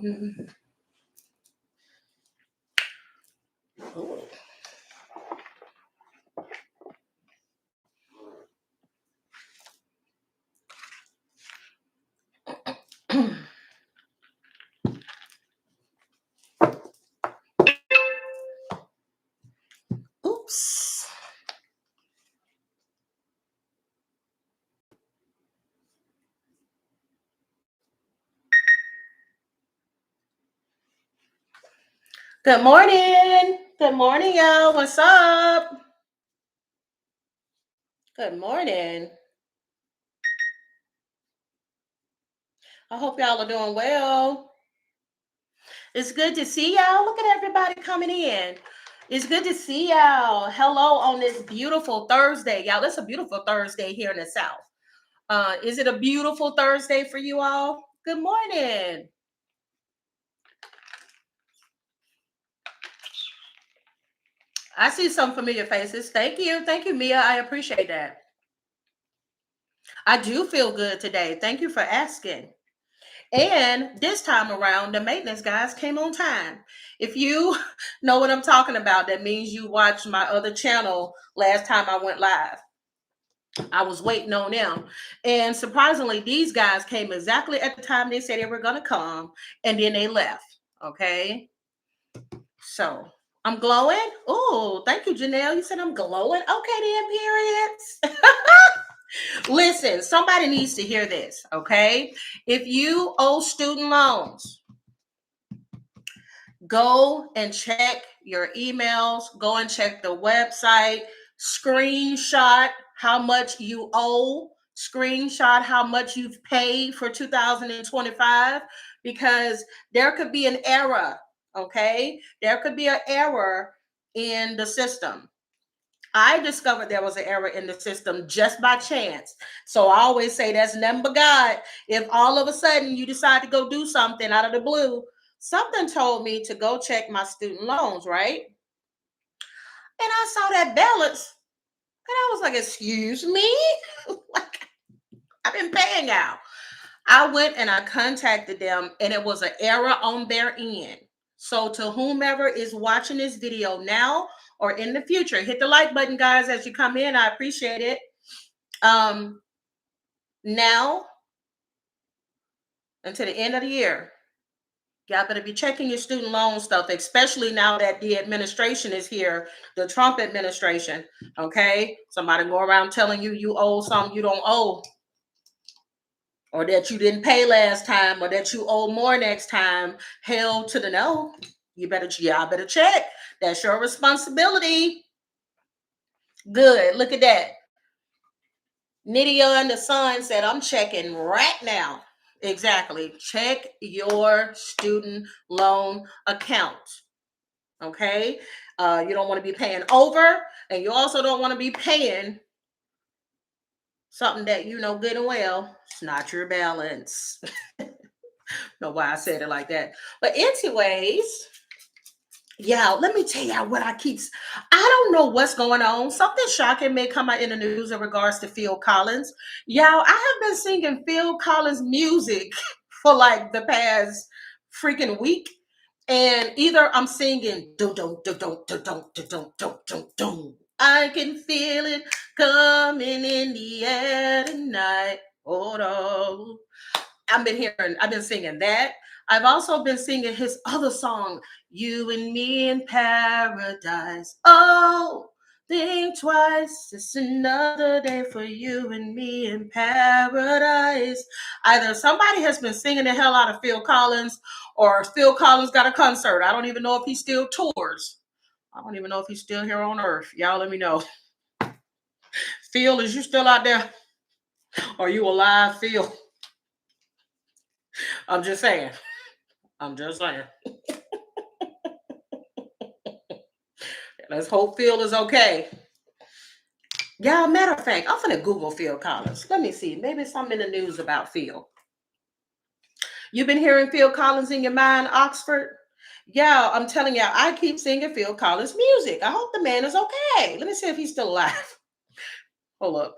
Oops. Good morning. Good morning, y'all. What's up? Good morning. I hope y'all are doing well. It's good to see y'all. Look at everybody coming in. It's good to see y'all. Hello on this beautiful Thursday. Y'all, it's a beautiful Thursday here in the South. Is it a beautiful Thursday for you all? Good morning. I see some familiar faces. Thank you. Thank you, Mia. I appreciate that. I do feel good today. Thank you for asking. And this time around, the maintenance guys came on time. If you know what I'm talking about, that means you watched my other channel last time I went live. I was waiting on them. And surprisingly, these guys came exactly at the time they said they were going to come, and then they left. Okay. So I'm glowing. Oh, thank you, Janelle. You said I'm glowing. Okay, then, periods. Listen, somebody needs to hear this, okay? If you owe student loans, go and check your emails, go and check the website, screenshot how much you owe, screenshot how much you've paid for 2025, because there could be an error, okay? There could be an error in the system. I discovered there was an error in the system just by chance. So I always say that's nothing but God. If all of a sudden you decide to go do something out of the blue, something told me to go check my student loans, right? And I saw that balance and I was like, excuse me? Like, I've been paying out. I went and I contacted them and it was an error on their end. So to whomever is watching this video now or in the future, hit the like button, guys, as you come in. I appreciate it. Now until the end of the year, y'all better be checking your student loan stuff, especially now that the administration is here, the Trump administration. Okay, somebody go around telling you you owe something you don't owe, or that you didn't pay last time, or that you owe more next time. Hell to the no. Y'all better check. That's your responsibility. Good. Look at that. Nydia and the Sun said, I'm checking right now. Exactly. Check your student loan account. Okay. You don't want to be paying over, and you also don't want to be paying something that you know good and well it's not your balance. Know why I said it like that. But anyways, yeah, let me tell y'all what I don't know what's going on. Something shocking may come out in the news in regards to Phil Collins. Y'all, I have been singing Phil Collins music for like the past freaking week. And either I'm singing dum dum dum dum dum dum dum dum dum dum. I can feel it coming in the air tonight. Oh no. I've been singing that. I've also been singing his other song, You and Me in Paradise. Oh, think twice. It's another day for you and me in paradise. Either somebody has been singing the hell out of Phil Collins, or Phil Collins got a concert. I don't even know if he still tours. I don't even know if he's still here on earth. Y'all let me know. Phil, is you still out there? Are you alive, Phil? I'm just saying. I'm just saying. Let's hope Phil is okay. Yeah, matter of fact, I'm gonna Google Phil Collins. Let me see. Maybe something in the news about Phil. You've been hearing Phil Collins in your mind, Oxford? Yeah, I'm telling y'all, I keep singing Phil Collins music. I hope the man is okay. Let me see if he's still alive. Hold up.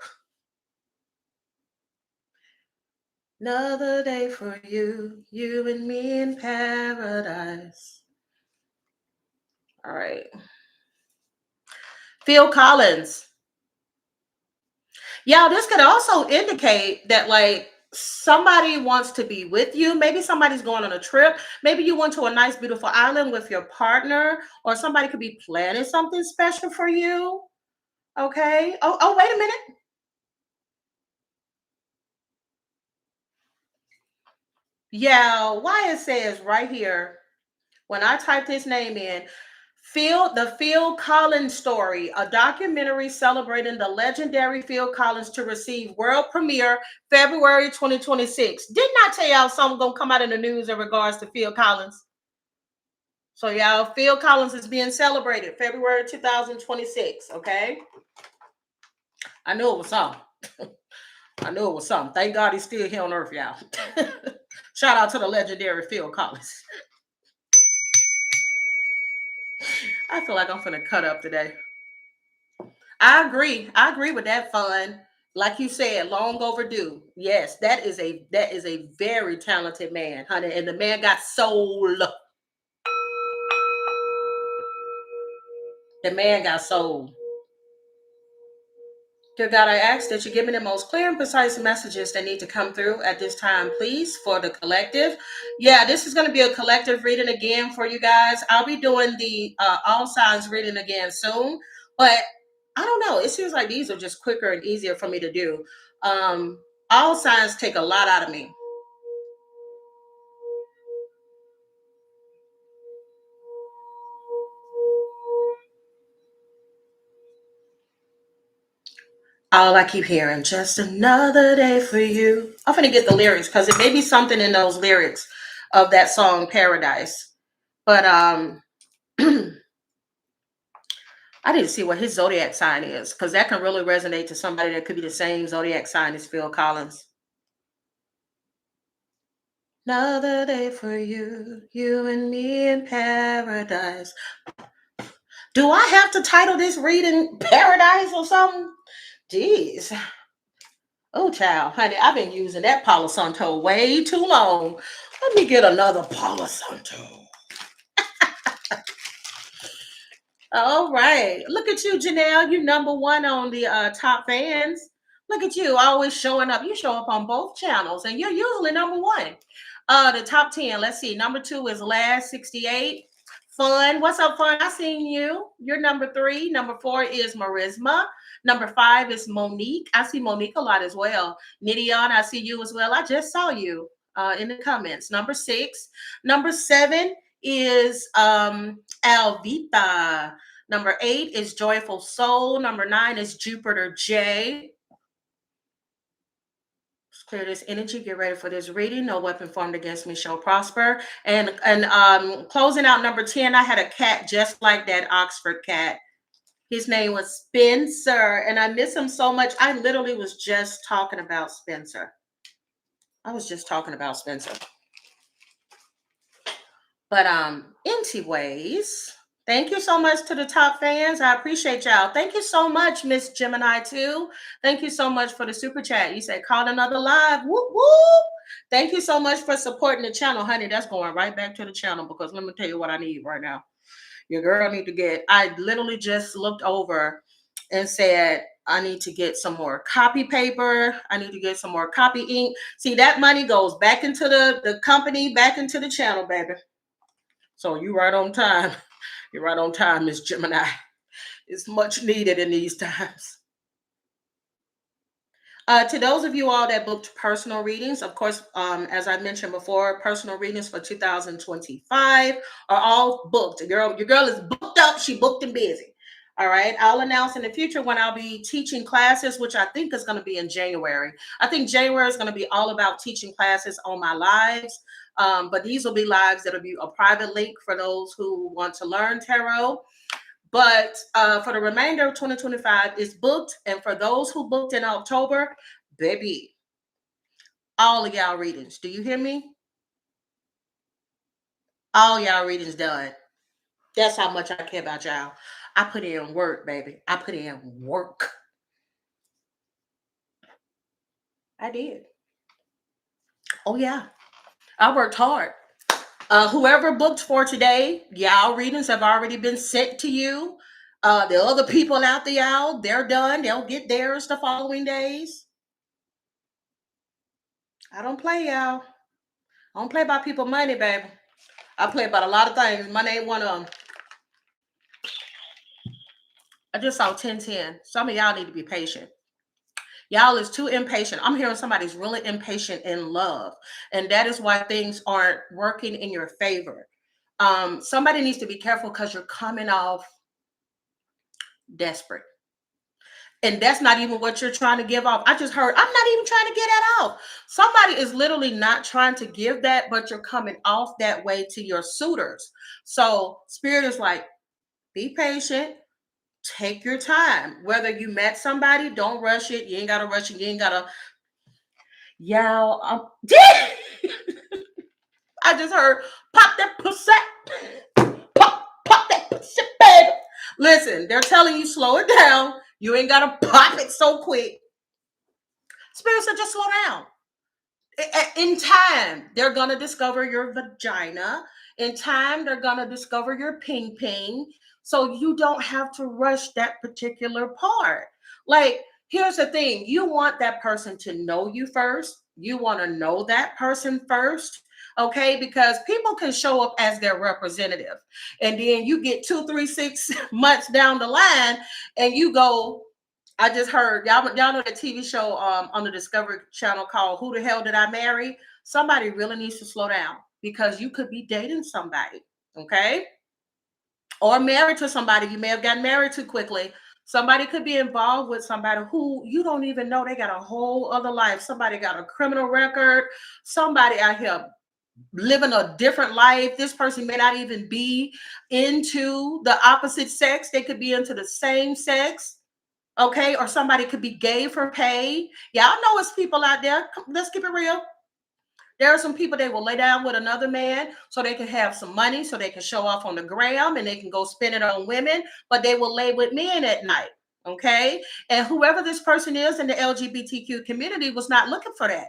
Another day for you, you and me in paradise. All right. Phil Collins. Yeah, this could also indicate that like somebody wants to be with you. Maybe somebody's going on a trip. Maybe you went to a nice, beautiful island with your partner, or somebody could be planning something special for you. Okay. Oh, wait a minute. Yeah, why it says right here when I typed his name in, Phil Collins story, a documentary celebrating the legendary Phil Collins to receive world premiere February 2026. Didn't I tell y'all something gonna come out in the news in regards to Phil Collins? So y'all, Phil Collins is being celebrated February 2026. Okay, I knew it was something. I knew it was something. Thank God he's still here on Earth, y'all. Shout out to the legendary Phil Collins. I feel like I'm finna cut up today. I agree. I agree with that fun. Like you said, long overdue. Yes, that is a very talented man, honey. And the man got soul. The man got soul. Dear God, I ask that you give me the most clear and precise messages that need to come through at this time, please, for the collective. Yeah, this is going to be a collective reading again for you guys. I'll be doing the all signs reading again soon, but I don't know. It seems like these are just quicker and easier for me to do. All signs take a lot out of me. All I keep hearing, just another day for you. I'm gonna get the lyrics because it may be something in those lyrics of that song Paradise. But I need to see what his zodiac sign is because that can really resonate to somebody that could be the same zodiac sign as Phil Collins. Another day for you, you and me in paradise. Do I have to title this reading Paradise or something? Jeez. Oh, child, honey, I've been using that Palo Santo way too long. Let me get another Palo Santo. All right. Look at you, Janelle. You number one on the top fans. Look at you always showing up. You show up on both channels and you're usually number one. The top 10. Let's see. Number two is Last 68. Fun. What's up, Fun? I seen you. You're number three. Number four is Marisma. Number five is Monique. I see Monique a lot as well. Nidion, I see you as well. I just saw you in the comments. Number six. Number seven is Alvita. Number 8 is Joyful Soul. Number 9 is Jupiter J. Let's clear this energy. Get ready for this reading. No weapon formed against me shall prosper. And closing out number 10, I had a cat just like that Oxford cat. His name was Spencer, and I miss him so much. I literally was just talking about Spencer. I was just talking about Spencer. But anyways, thank you so much to the top fans. I appreciate y'all. Thank you so much, Miss Gemini too. Thank you so much for the super chat. You said call another live. Whoop whoop. Thank you so much for supporting the channel, honey. That's going right back to the channel because let me tell you what I need right now. Your girl need to get. I literally just looked over and said I need to get some more copy paper. I need to get some more copy ink. See, that money goes back into the company, back into the channel, baby. So you right on time. You're right on time, Miss Gemini. It's much needed in these times. To those of you all that booked personal readings, of course, as I mentioned before, personal readings for 2025 are all booked. Your girl is booked up. She booked and busy. All right. I'll announce in the future when I'll be teaching classes, which I think is going to be in January. I think January is going to be all about teaching classes on my lives. But these will be lives that'll be a private link for those who want to learn tarot. But for the remainder of 2025 is booked. And for those who booked in October, baby, all of y'all readings. Do you hear me? All y'all readings done. That's how much I care about y'all. I put in work, baby. I put in work. I did. Oh yeah, I worked hard. Whoever booked for today, y'all readings have already been sent to you. The other people out there, y'all, they're done. They'll get theirs the following days. I don't play, y'all. I don't play about people money, baby. I play about a lot of things. Money ain't one of them. I just saw 1010. Some of y'all need to be patient. Y'all is too impatient. I'm hearing somebody's really impatient in love, and that is why things aren't working in your favor. Somebody needs to be careful because you're coming off desperate. And that's not even what you're trying to give off. I just heard, I'm not even trying to get that off. Somebody is literally not trying to give that, but you're coming off that way to your suitors. So spirit is like, be patient, take your time. Whether you met somebody, don't rush it. You ain't gotta rush it. You ain't gotta, y'all. I just heard, pop that pussy, pop that pussy, baby. Listen, they're telling you slow it down. You ain't gotta pop it so quick. Spirit said, just slow down. In time, they're going to discover your vagina. In time, they're going to discover your ping ping. So you don't have to rush that particular part. Like, here's the thing, you want that person to know you first. You want to know that person first. Okay, because people can show up as their representative, and then you get 2, 3, 6 months down the line, and you go, I just heard y'all know the TV show on the Discovery Channel called Who the Hell Did I Marry? Somebody really needs to slow down because you could be dating somebody, okay? Or married to somebody. You may have gotten married too quickly. Somebody could be involved with somebody who you don't even know. They got a whole other life. Somebody got a criminal record. Somebody out here living a different life. This person may not even be into the opposite sex. They could be into the same sex. Okay, or somebody could be gay for pay. Y'all know it's people out there. Let's keep it real. There are some people they will lay down with another man so they can have some money, so they can show off on the gram and they can go spend it on women, but they will lay with men at night. Okay, and whoever this person is in the LGBTQ community was not looking for that.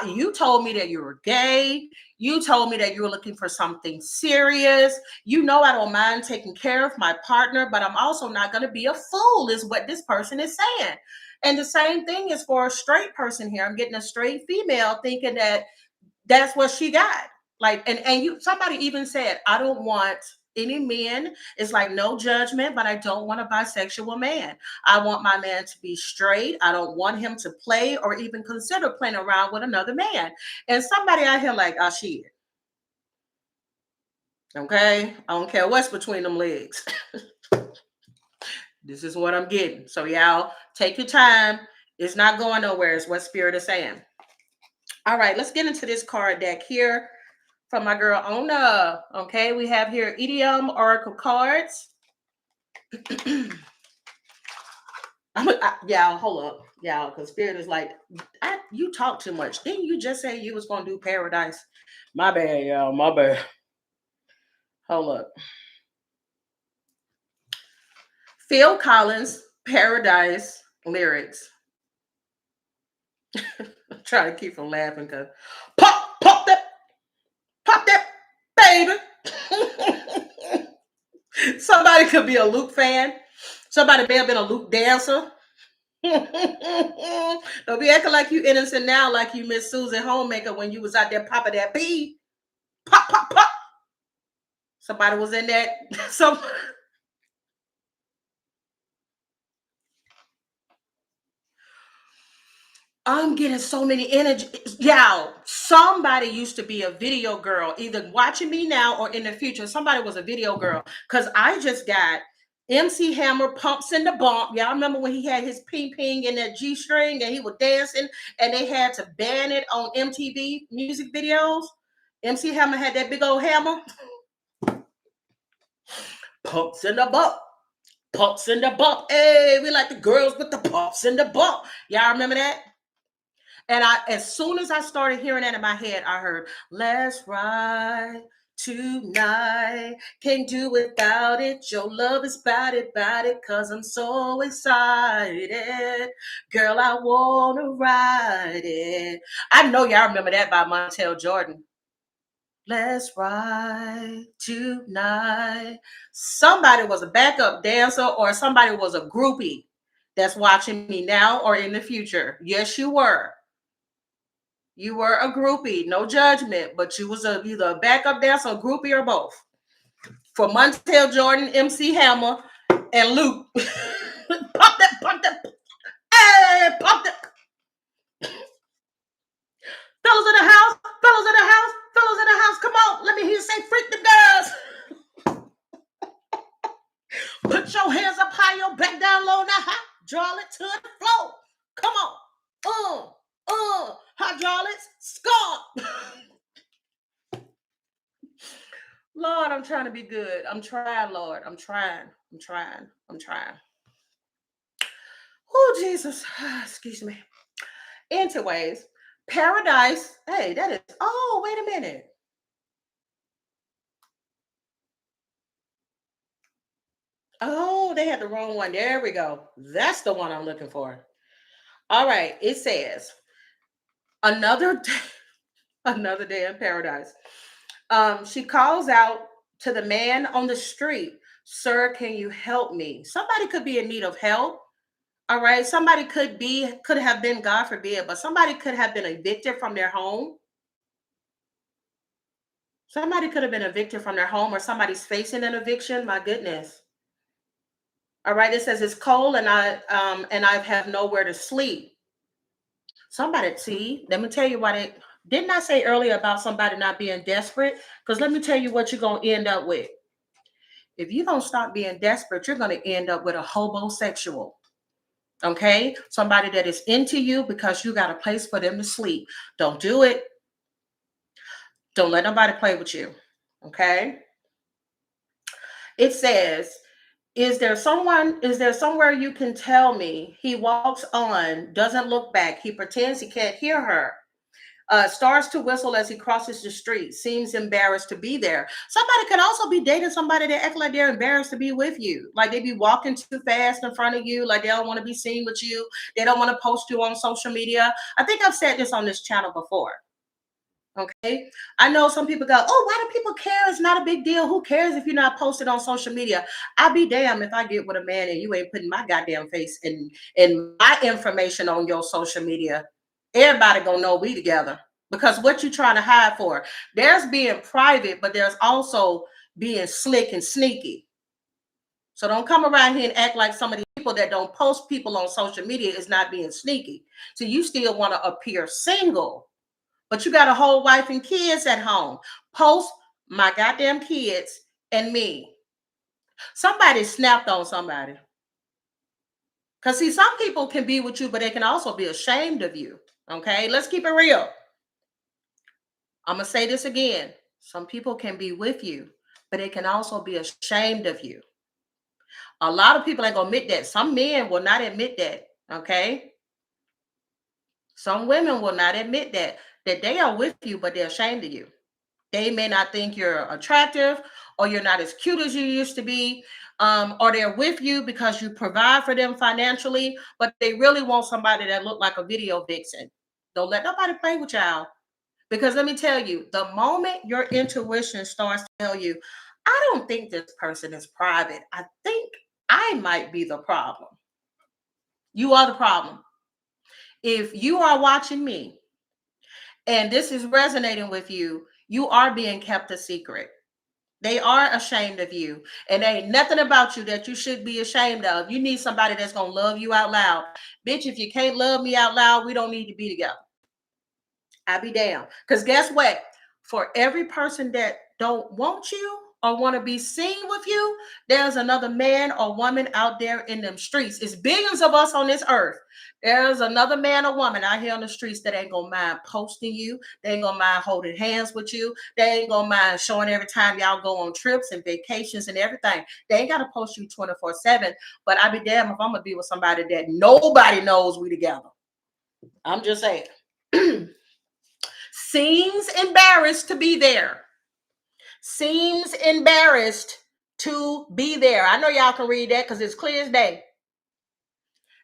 You told me that you were gay. You told me that you were looking for something serious. You know, I don't mind taking care of my partner, but I'm also not going to be a fool, is what this person is saying. And the same thing is for a straight person here. I'm getting a straight female thinking that that's what she got. Like, and you, somebody even said, I don't want any men. It's like no judgment, but I don't want a bisexual man. I want my man to be straight. I don't want him to play or even consider playing around with another man. And somebody out here like, oh shit. Okay. I don't care what's between them legs. This is what I'm getting. So y'all take your time. It's not going nowhere. It's what spirit is saying. All right, let's get into this card deck here from my girl Ona. Okay, we have here Idiom Oracle cards. Y'all, hold up. Y'all, because Spirit is like, you talk too much. Didn't you just say you was going to do paradise? My bad, y'all. My bad. Hold up. Phil Collins, Paradise lyrics. I'm trying to keep from laughing because pop that, baby. Somebody could be a Luke fan. Somebody may have been a Luke dancer. Don't be acting like you innocent now, like you Miss Susan Homemaker when you was out there popping that pee. Pop. Somebody was in that. Some. I'm getting so many energy. Y'all, somebody used to be a video girl, either watching me now or in the future. Somebody was a video girl. Because I just got MC Hammer Pumps in the Bump. Y'all remember when he had his ping ping in that G string and he was dancing and they had to ban it on MTV music videos? MC Hammer had that big old hammer. Pumps in the bump. Pumps in the bump. Hey, we like the girls with the pumps in the bump. Y'all remember that? And as soon as I started hearing that in my head, I heard, let's ride tonight. Can't do without it. Your love is bout it, cause I'm so excited. Girl, I wanna ride it. I know y'all remember that by Montel Jordan. Let's ride tonight. Somebody was a backup dancer or somebody was a groupie that's watching me now or in the future. Yes, you were. You were a groupie, no judgment, but you was either a backup dancer, a groupie, or both. For Montel Jordan, MC Hammer, and Luke. Pump that, hey, pump that. Fellas in the house, fellas in the house, fellas in the house. Come on, let me hear you say freak the girls. Put your hands up high, your back down low, now high. Draw it to the floor. Come on. Hydraulics, scarp. Lord, I'm trying to be good. I'm trying, Lord. I'm trying. Oh, Jesus. Excuse me. Anyways, paradise. Hey, that is. Oh, wait a minute. Oh, they had the wrong one. There we go. That's the one I'm looking for. All right. It says another day, another day in paradise. She calls out to the man on the street, "Sir, can you help me?" Somebody could be in need of help. All right. Somebody could have been, God forbid, but somebody could have been evicted from their home. Somebody could have been evicted from their home, or somebody's facing an eviction. My goodness. All right. It says it's cold and I have nowhere to sleep. Somebody, see, let me tell you why they didn't I say earlier about somebody not being desperate? Because let me tell you what you're gonna end up with. If you don't stop being desperate, you're gonna end up with a hobosexual. Okay, somebody that is into you because you got a place for them to sleep. Don't do it. Don't let nobody play with you. Okay. It says, is there somewhere you can tell me? He walks on, doesn't look back. He pretends he can't hear her. Starts to whistle as he crosses the street. Seems embarrassed to be there. Somebody could also be dating somebody that act like they're embarrassed to be with you. Like they be walking too fast in front of you. Like they don't want to be seen with you. They don't want to post you on social media. I think I've said this on this channel before. Okay. I know some people go, "Oh, why do people care? It's not a big deal. Who cares if you're not posted on social media?" I'll be damned if I get with a man and you ain't putting my goddamn face and my information on your social media. Everybody gonna know we together. Because what you trying to hide for? There's being private, but there's also being slick and sneaky. So don't come around here and act like some of the people that don't post people on social media is not being sneaky. So you still want to appear single, but you got a whole wife and kids at home. Post my goddamn kids and me. Somebody snapped on somebody. Because see, some people can be with you, but they can also be ashamed of you. Okay, let's keep it real. I'm going to say this again. Some people can be with you, but they can also be ashamed of you. A lot of people ain't going to admit that. Some men will not admit that. Okay. Some women will not admit that they are with you, but they're ashamed of you. They may not think you're attractive or you're not as cute as you used to be. Or they're with you because you provide for them financially, but they really want somebody that look like a video vixen. Don't let nobody play with y'all. Because let me tell you, the moment your intuition starts to tell you, "I don't think this person is private. I think I might be the problem." You are the problem. If you are watching me and this is resonating with you, you are being kept a secret. They are ashamed of you. And there ain't nothing about you that you should be ashamed of. You need somebody that's going to love you out loud. Bitch, if you can't love me out loud, we don't need to be together. I be damned. Because guess what? For every person that don't want you or want to be seen with you, there's another man or woman out there in them streets. It's billions of us on this earth. There's another man or woman out here on the streets that ain't gonna mind posting you. They ain't gonna mind holding hands with you. They ain't gonna mind showing every time y'all go on trips and vacations and everything. They ain't gotta post you 24/7. But I be damned if I'm gonna be with somebody that nobody knows we together. I'm just saying. Seems embarrassed to be there. seems embarrassed to be there. I know y'all can read that because it's clear as day.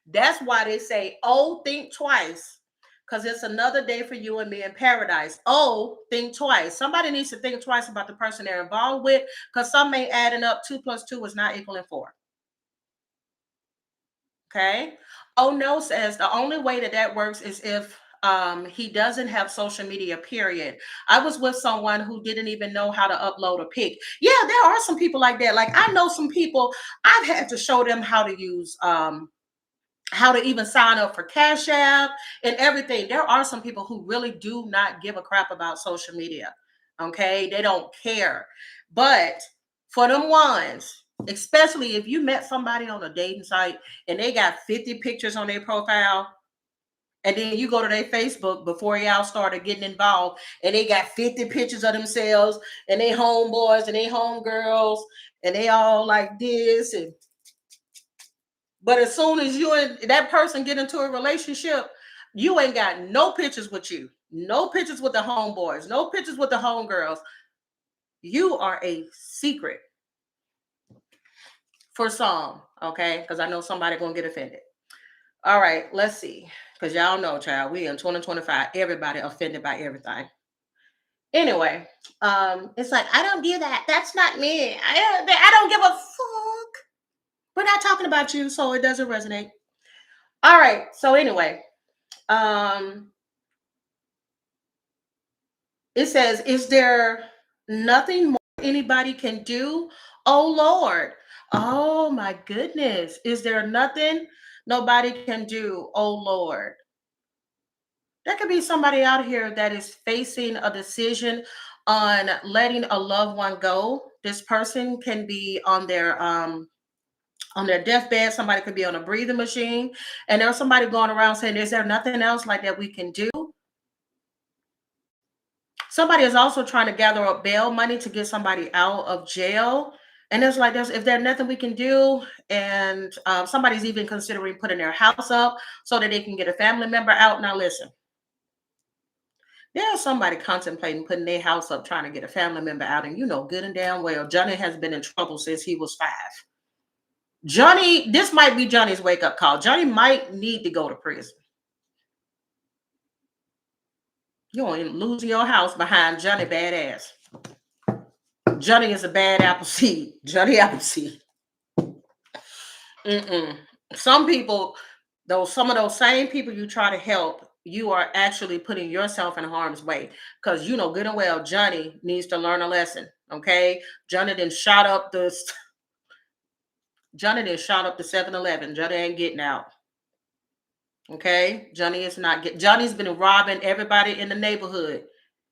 That's why they say, oh, think twice, because it's another day for you and me in paradise. Oh, think twice. Somebody needs to think twice about the person they're involved with, because some ain't adding up. 2 + 2 is not equaling 4. Okay. Oh no says the only way that works is if he doesn't have social media, period. I was with someone who didn't even know how to upload a pic. Yeah, there are some people like that. Like I know some people, I've had to show them how to use how to even sign up for Cash App and everything. There are some people who really do not give a crap about social media. Okay, they don't care. But for them ones, especially if you met somebody on a dating site and they got 50 pictures on their profile, and then you go to their Facebook before y'all started getting involved, and they got 50 pictures of themselves and they homeboys and they homegirls, and they all like this. And but as soon as you and that person get into a relationship, you ain't got no pictures with you, no pictures with the homeboys, no pictures with the homegirls. You are a secret for some, okay? Because I know somebody gonna get offended. All right, let's see. Because y'all know, child, we in 2025. Everybody offended by everything. Anyway, it's like I don't do that. That's not me. I don't give a fuck. We're not talking about you, so it doesn't resonate. All right. So anyway, um, it says, "Is there nothing more anybody can do?" Oh Lord. Oh my goodness. Is there nothing nobody can do? Oh Lord. There could be somebody out here that is facing a decision on letting a loved one go. This person can be on their deathbed. Somebody could be on a breathing machine, and there's somebody going around saying, "Is there nothing else like that we can do?" Somebody is also trying to gather up bail money to get somebody out of jail. And it's like, if there's nothing we can do, and somebody's even considering putting their house up so that they can get a family member out. Now, listen, there's somebody contemplating putting their house up trying to get a family member out. And you know good and damn well, Johnny has been in trouble since he was 5. Johnny, this might be Johnny's wake up call. Johnny might need to go to prison. You ain't losing your house behind Johnny badass. Johnny is a bad apple seed. Johnny Appleseed. Some people, some of those same people you try to help, you are actually putting yourself in harm's way, because you know good and well Johnny needs to learn a lesson. Okay, Johnny didn't shot up the 7-Eleven. Johnny ain't getting out. Okay, Johnny is not get. Johnny's been robbing everybody in the neighborhood.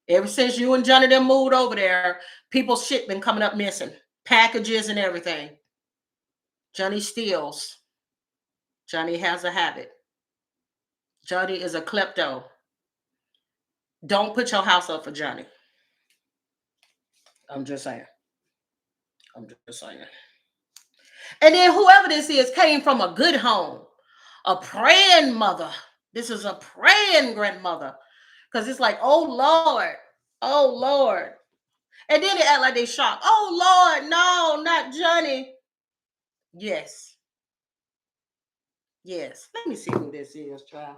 Ever since you and Johnny then moved over there, people's shit been coming up missing, packages and everything. Johnny steals. Johnny has a habit. Johnny is a klepto. Don't put your house up for Johnny. I'm just saying. I'm just saying. And then whoever this is came from a good home, a praying mother. This is a praying grandmother. Because it's like, oh Lord, oh Lord. And then they act like they shocked. Oh Lord, no, not Johnny. Yes. Yes. Let me see who this is, child.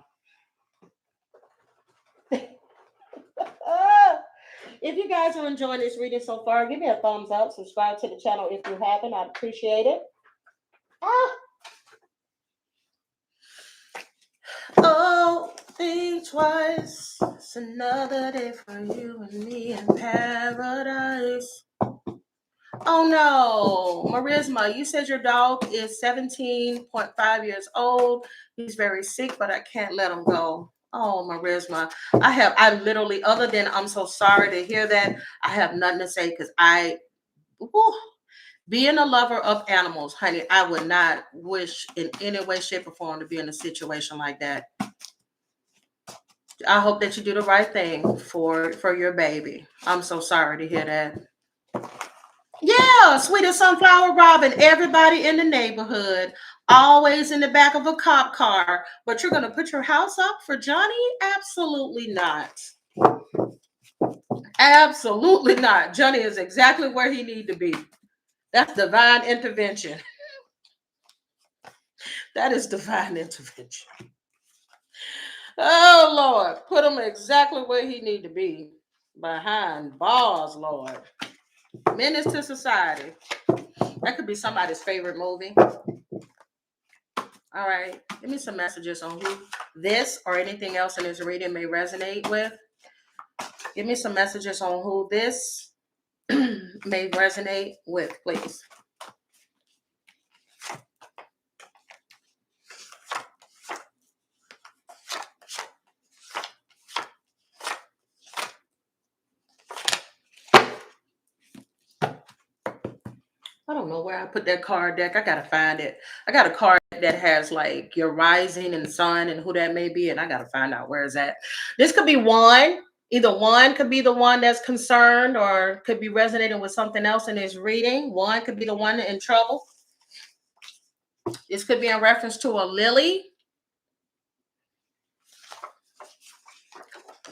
If you guys are enjoying this reading so far, give me a thumbs up. Subscribe to the channel if you haven't. I'd appreciate it. Oh, think twice. It's another day for you and me in paradise. Oh no, Marisma, you said your dog is 17.5 years old. He's very sick, but I can't let him go. Oh, Marisma, I literally, other than I'm so sorry to hear that, I have nothing to say, because being a lover of animals, honey, I would not wish in any way, shape, or form to be in a situation like that. I hope that you do the right thing for your baby. I'm so sorry to hear that. Yeah, sweetest sunflower robin, everybody in the neighborhood, always in the back of a cop car. But you're going to put your house up for Johnny? Absolutely not. Absolutely not. Johnny is exactly where he need to be. That's divine intervention. That is divine intervention. Oh Lord, put him exactly where he need to be. Behind bars, Lord. Menace to society. That could be somebody's favorite movie. All right. Give me some messages on who this or anything else in this reading may resonate with. Give me some messages on who this may resonate with, please. I don't know where I put that card deck. I gotta find it. I got a card that has like your rising and sun and who that may be, and I gotta find out where is that. This could be one. Either one could be the one that's concerned or could be resonating with something else in his reading. One could be the one in trouble. This could be in reference to a lily.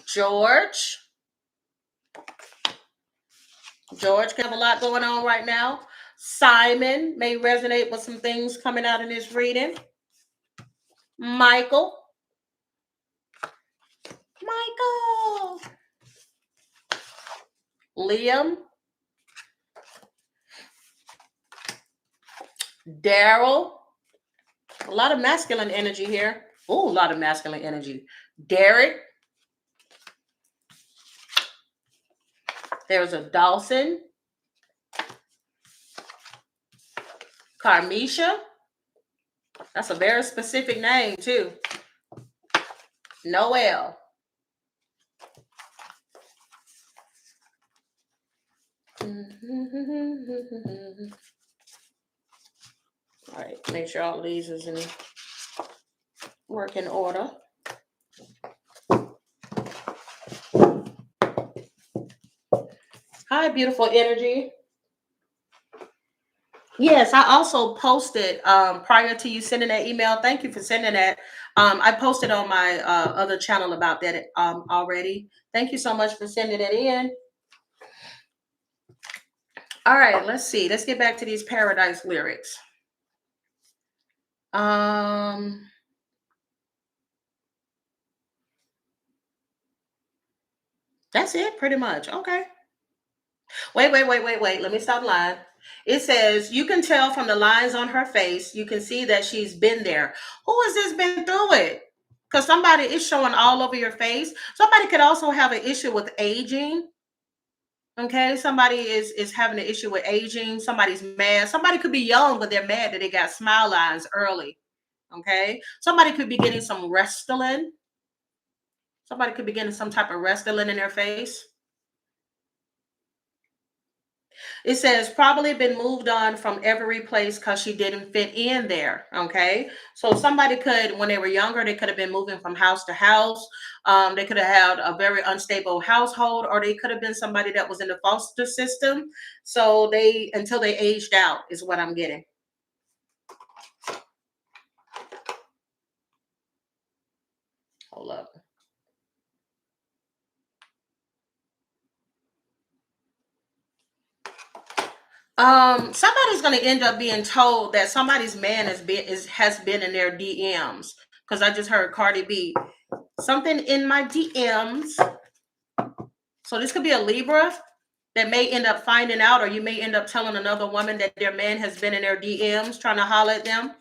George can have a lot going on right now. Simon may resonate with some things coming out in this reading. Michael. Liam. Daryl. A lot of masculine energy here. Oh, a lot of masculine energy. Derek. There's a Dawson. Carmisha. That's a very specific name, too. Noel. All right, make sure all these is in working order. Hi, beautiful energy. Yes, I also posted prior to you sending that email. Thank you for sending that. I posted on my other channel about that already. Thank you so much for sending it in. All right, let's see. Let's get back to these Paradise lyrics. That's it, pretty much. Okay. Wait. Let me stop lying. It says, you can tell from the lines on her face, you can see that she's been there. Who has this been through it? Because somebody is showing all over your face. Somebody could also have an issue with aging. Okay, somebody is having an issue with aging. Somebody's mad. Somebody could be young, but they're mad that they got smile lines early. Okay, somebody could be getting some Restylane. Somebody could be getting some type of Restylane in their face. It says probably been moved on from every place because she didn't fit in there. Okay. So somebody could, when they were younger, they could have been moving from house to house. They could have had a very unstable household, or they could have been somebody that was in the foster system. So they, until they aged out, is what I'm getting. Hold up. Somebody's gonna end up being told that somebody's man has been in their DMs, because I just heard Cardi B, something in my DMs. So this could be a Libra that may end up finding out, or you may end up telling another woman that their man has been in their DMs trying to holler at them.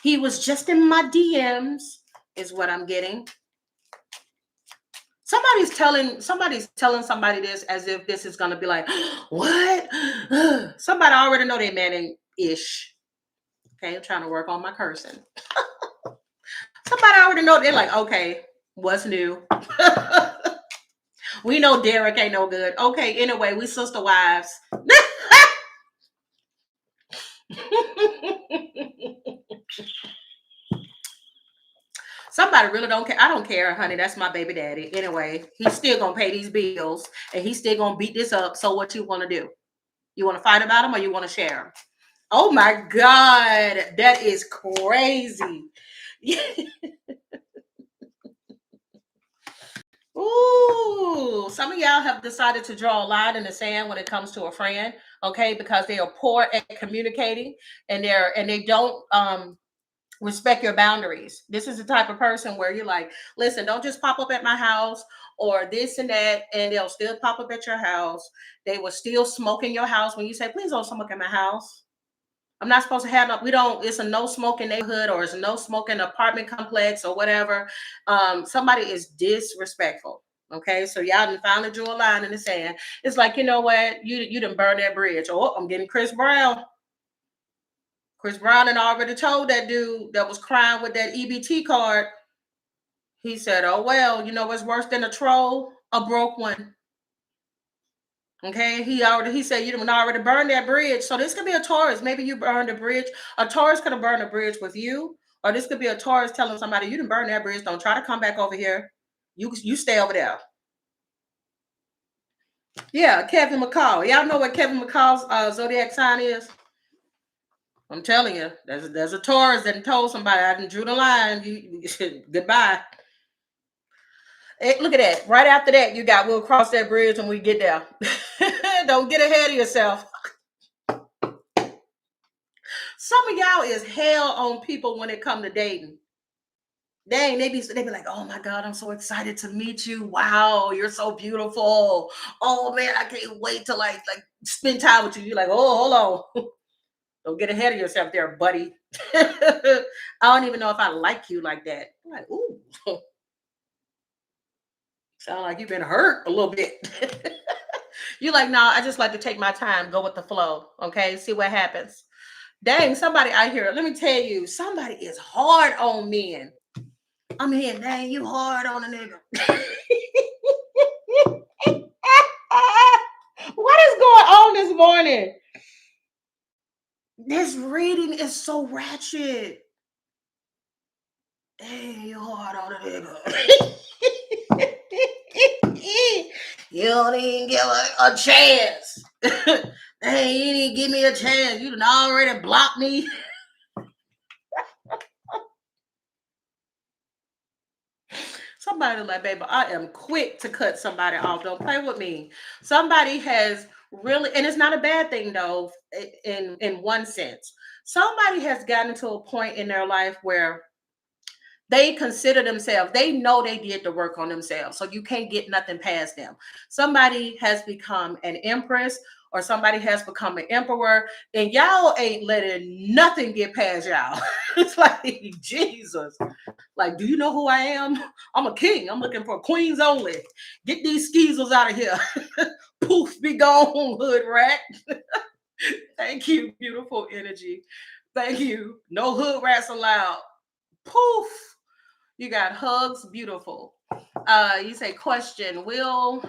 He was just in my DMs, is what I'm getting. Somebody's telling somebody this as if this is going to be like, what? Somebody already know they man ish. Okay, I'm trying to work on my cursing. Somebody already know. They're like, okay, what's new? We know Derek ain't no good. Okay, anyway, we sister wives. Somebody really don't care. I don't care, honey. That's my baby daddy. Anyway, he's still gonna pay these bills and he's still gonna beat this up. So what you want to do? You want to fight about him or you want to share him? Oh my God, that is crazy. Ooh, some of y'all have decided to draw a line in the sand when it comes to a friend, okay? Because they are poor at communicating, and they don't respect your boundaries. This is the type of person where you're like, listen, don't just pop up at my house or this and that, and they'll still pop up at your house. They will still smoke in your house when you say, please don't smoke in my house. I'm not supposed to have no, we don't, it's a no smoking neighborhood or it's a no smoking apartment complex or whatever. Somebody is disrespectful. Okay, so y'all done finally drew a line in the sand. It's like, you know what? You done burn that bridge. Oh, I'm getting Chris Brown. Chris Brown had already told that dude that was crying with that EBT card. He said, oh, well, you know what's worse than a troll? A broke one. Okay, he said you done already burned that bridge. So this could be a Taurus. Maybe you burned a bridge. A Taurus could have burned a bridge with you, or this could be a Taurus telling somebody you didn't burn that bridge. Don't try to come back over here. You stay over there. Yeah, Kevin McCall. Y'all know what Kevin McCall's zodiac sign is? I'm telling you, there's a Taurus that told somebody I done drew the line. You goodbye. Hey, look at that. Right after that, you got we'll cross that bridge when we get there. Don't get ahead of yourself. Some of y'all is hell on people when it come to dating. Dang, they be like, oh my God, I'm so excited to meet you. Wow, you're so beautiful. Oh man, I can't wait to like spend time with you. You're like, oh, hold on. Don't get ahead of yourself there, buddy. I don't even know if I like you like that. I'm like, ooh. Sound like you've been hurt a little bit. You're like, no, I just like to take my time, go with the flow. Okay, see what happens. Dang, somebody out here, let me tell you, somebody is hard on men. I'm here, dang, you hard on a nigga. What is going on this morning? This reading is so ratchet. Dang, you hard on a nigga. You don't even give a chance. Dang, you didn't give me a chance. You done already blocked me. Somebody like, baby, I am quick to cut somebody off. Don't play with me. Somebody has really, and it's not a bad thing though, in one sense. Somebody has gotten to a point in their life where they consider themselves, they know they did the work on themselves. So you can't get nothing past them. Somebody has become an empress or somebody has become an emperor, and y'all ain't letting nothing get past y'all. It's like, Jesus. Like, do you know who I am? I'm a king. I'm looking for queens only. Get these skeezers out of here. Poof, be gone, hood rat. Thank you, beautiful energy. Thank you. No hood rats allowed. Poof. You got hugs, beautiful. You say question, will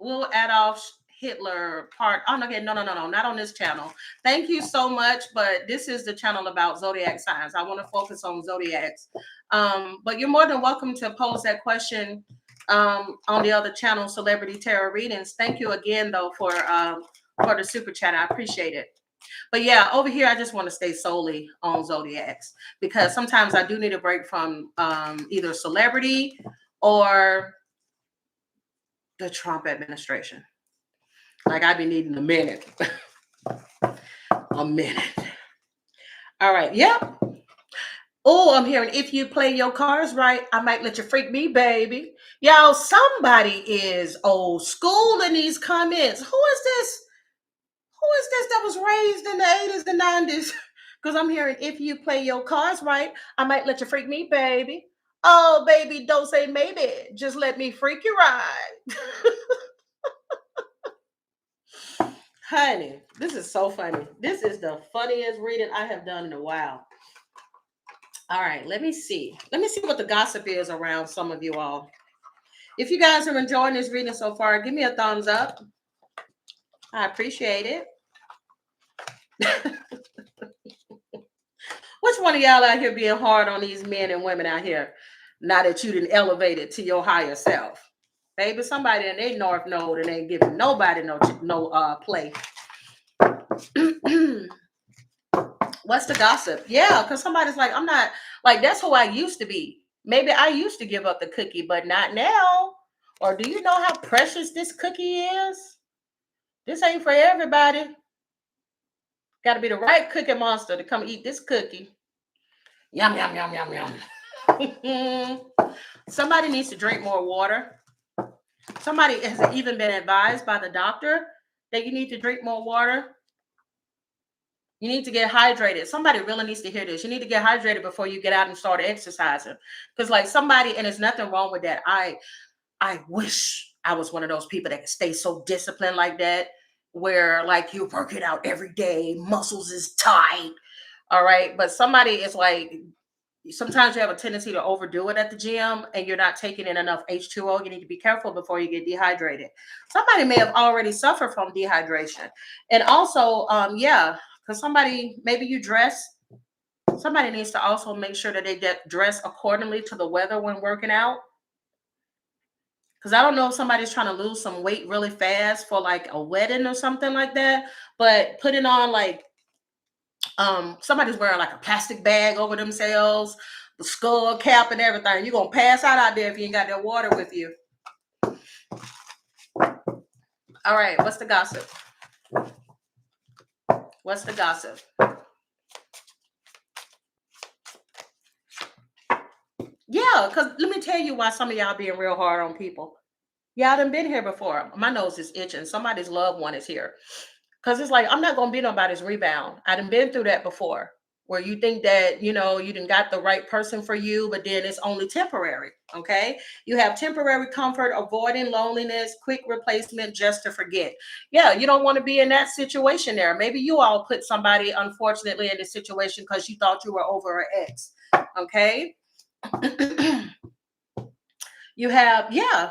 Adolf Hitler part? Oh, okay, no, not on this channel. Thank you so much, but this is the channel about zodiac signs. I want to focus on zodiacs. But you're more than welcome to pose that question on the other channel, Celebrity Tarot Readings. Thank you again, though, for the super chat. I appreciate it. But yeah, over here, I just want to stay solely on zodiacs because sometimes I do need a break from either celebrity or the Trump administration. Like I've been needing a minute. A minute. All right. Yep. Oh, I'm hearing if you play your cards right, I might let you freak me, baby. Y'all, somebody is old school in these comments. Who is this? Who is this that was raised in the 80s and 90s? Because I'm hearing if you play your cards right, I might let you freak me, baby. Oh, baby, don't say maybe. Just let me freak you right. Honey, this is so funny. This is the funniest reading I have done in a while. All right, let me see. Let me see what the gossip is around some of you all. If you guys are enjoying this reading so far, give me a thumbs up. I appreciate it. Which one of y'all out here being hard on these men and women out here now that you didn't elevate it to your higher self? Baby, somebody in their north node and ain't giving nobody no play. What's the gossip? Yeah, because somebody's like, I'm not, like, that's who I used to be. Maybe I used to give up the cookie, but not now. Or do you know how precious this cookie is? This ain't for everybody. Got to be the right cookie monster to come eat this cookie. Yum, yum, yum, yum, yum. Somebody needs to drink more water. Somebody has even been advised by the doctor that you need to drink more water. You need to get hydrated. Somebody really needs to hear this. You need to get hydrated before you get out and start exercising. Because like somebody, and there's nothing wrong with that. I wish I was one of those people that could stay so disciplined like that, where like you work it out every day, muscles is tight. All right. But somebody is like, sometimes you have a tendency to overdo it at the gym and you're not taking in enough H2O. You need to be careful before you get dehydrated. Somebody may have already suffered from dehydration. And also, yeah, because somebody, maybe you dress, somebody needs to also make sure that they get dressed accordingly to the weather when working out. Because I don't know if somebody's trying to lose some weight really fast for like a wedding or something like that, but putting on like somebody's wearing like a plastic bag over themselves, the skull cap and everything. You're gonna pass out there if you ain't got that water with you. All right, what's the gossip? What's the gossip? Yeah, because let me tell you why some of y'all being real hard on people. Y'all done been here before. My nose is itching. Somebody's loved one is here. Because it's like, I'm not going to be nobody's rebound. I done been through that before, where you think that, you know, you done got the right person for you, but then it's only temporary, okay? You have temporary comfort, avoiding loneliness, quick replacement just to forget. Yeah, you don't want to be in that situation there. Maybe you all put somebody, unfortunately, in this situation because you thought you were over an ex, okay? You have, yeah,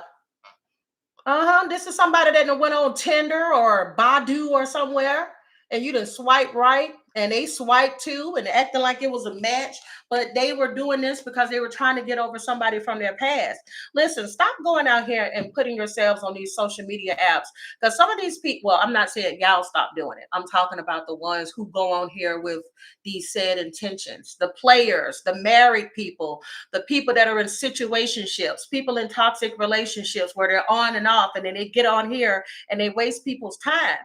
this is somebody that went on Tinder or Badu or somewhere, and you done swipe right, and they swipe too, and acting like it was a match, but they were doing this because they were trying to get over somebody from their past. Listen, stop going out here and putting yourselves on these social media apps because some of these people, well, I'm not saying y'all stop doing it. I'm talking about the ones who go on here with these said intentions, the players, the married people, the people that are in situationships, people in toxic relationships where they're on and off, and then they get on here and they waste people's time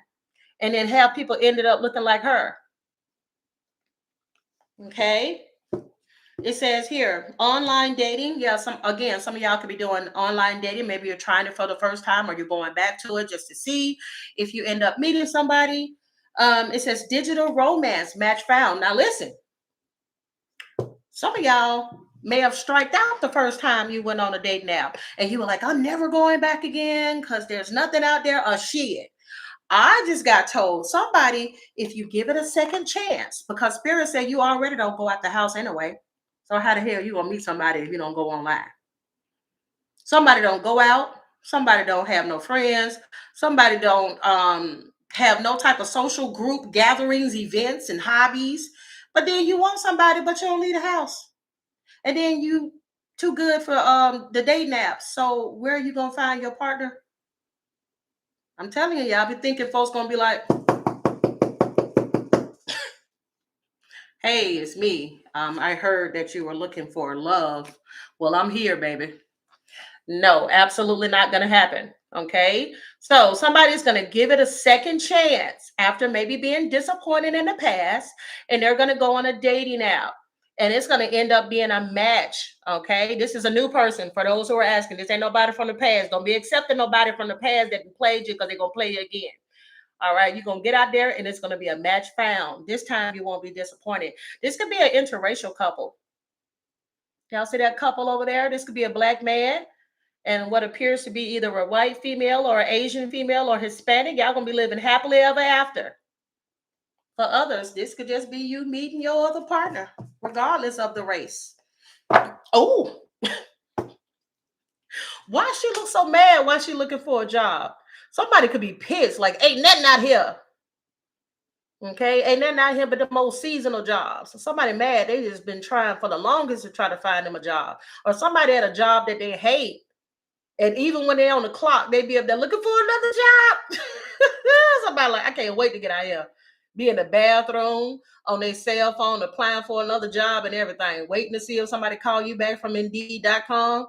and then have people ended up looking like her. Okay. It says here, online dating. Yeah, some of y'all could be doing online dating. Maybe you're trying it for the first time or you're going back to it just to see if you end up meeting somebody. It says digital romance match found. Now listen, some of y'all may have striked out the first time you went on a date now, and you were like, I'm never going back again because there's nothing out there or shit. I just got told somebody, if you give it a second chance, because Spirit said you already don't go out the house anyway. So how the hell you gonna meet somebody if you don't go online? Somebody don't go out, somebody don't have no friends, somebody don't have no type of social group gatherings, events, and hobbies. But then you want somebody, but you don't leave the house. And then you too good for the dating apps. So where are you gonna find your partner? I'm telling you, y'all be thinking folks gonna be like, hey, it's me. I heard that you were looking for love. Well, I'm here, baby. No, absolutely not going to happen. Okay. So somebody's going to give it a second chance after maybe being disappointed in the past, and they're going to go on a dating app. And it's going to end up being a match. Okay. This is a new person for those who are asking. This ain't nobody from the past. Don't be accepting nobody from the past that played you because they're going to play you again. All right, you're gonna get out there and it's gonna be a match found. This time you won't be disappointed. This could be an interracial couple. Y'all see that couple over there? This could be a black man and what appears to be either a white female or an Asian female or Hispanic. Y'all gonna be living happily ever after. For others, this could just be you meeting your other partner, regardless of the race. Oh, why she look so mad? Why she looking for a job? Somebody could be pissed, like, ain't nothing out here. Okay, ain't nothing out here but the most seasonal jobs. So somebody mad, they just been trying for the longest to try to find them a job. Or somebody at a job that they hate. And even when they're on the clock, they be up there looking for another job. Somebody like, I can't wait to get out here. Be in the bathroom on their cell phone, applying for another job and everything, waiting to see if somebody call you back from Indeed.com.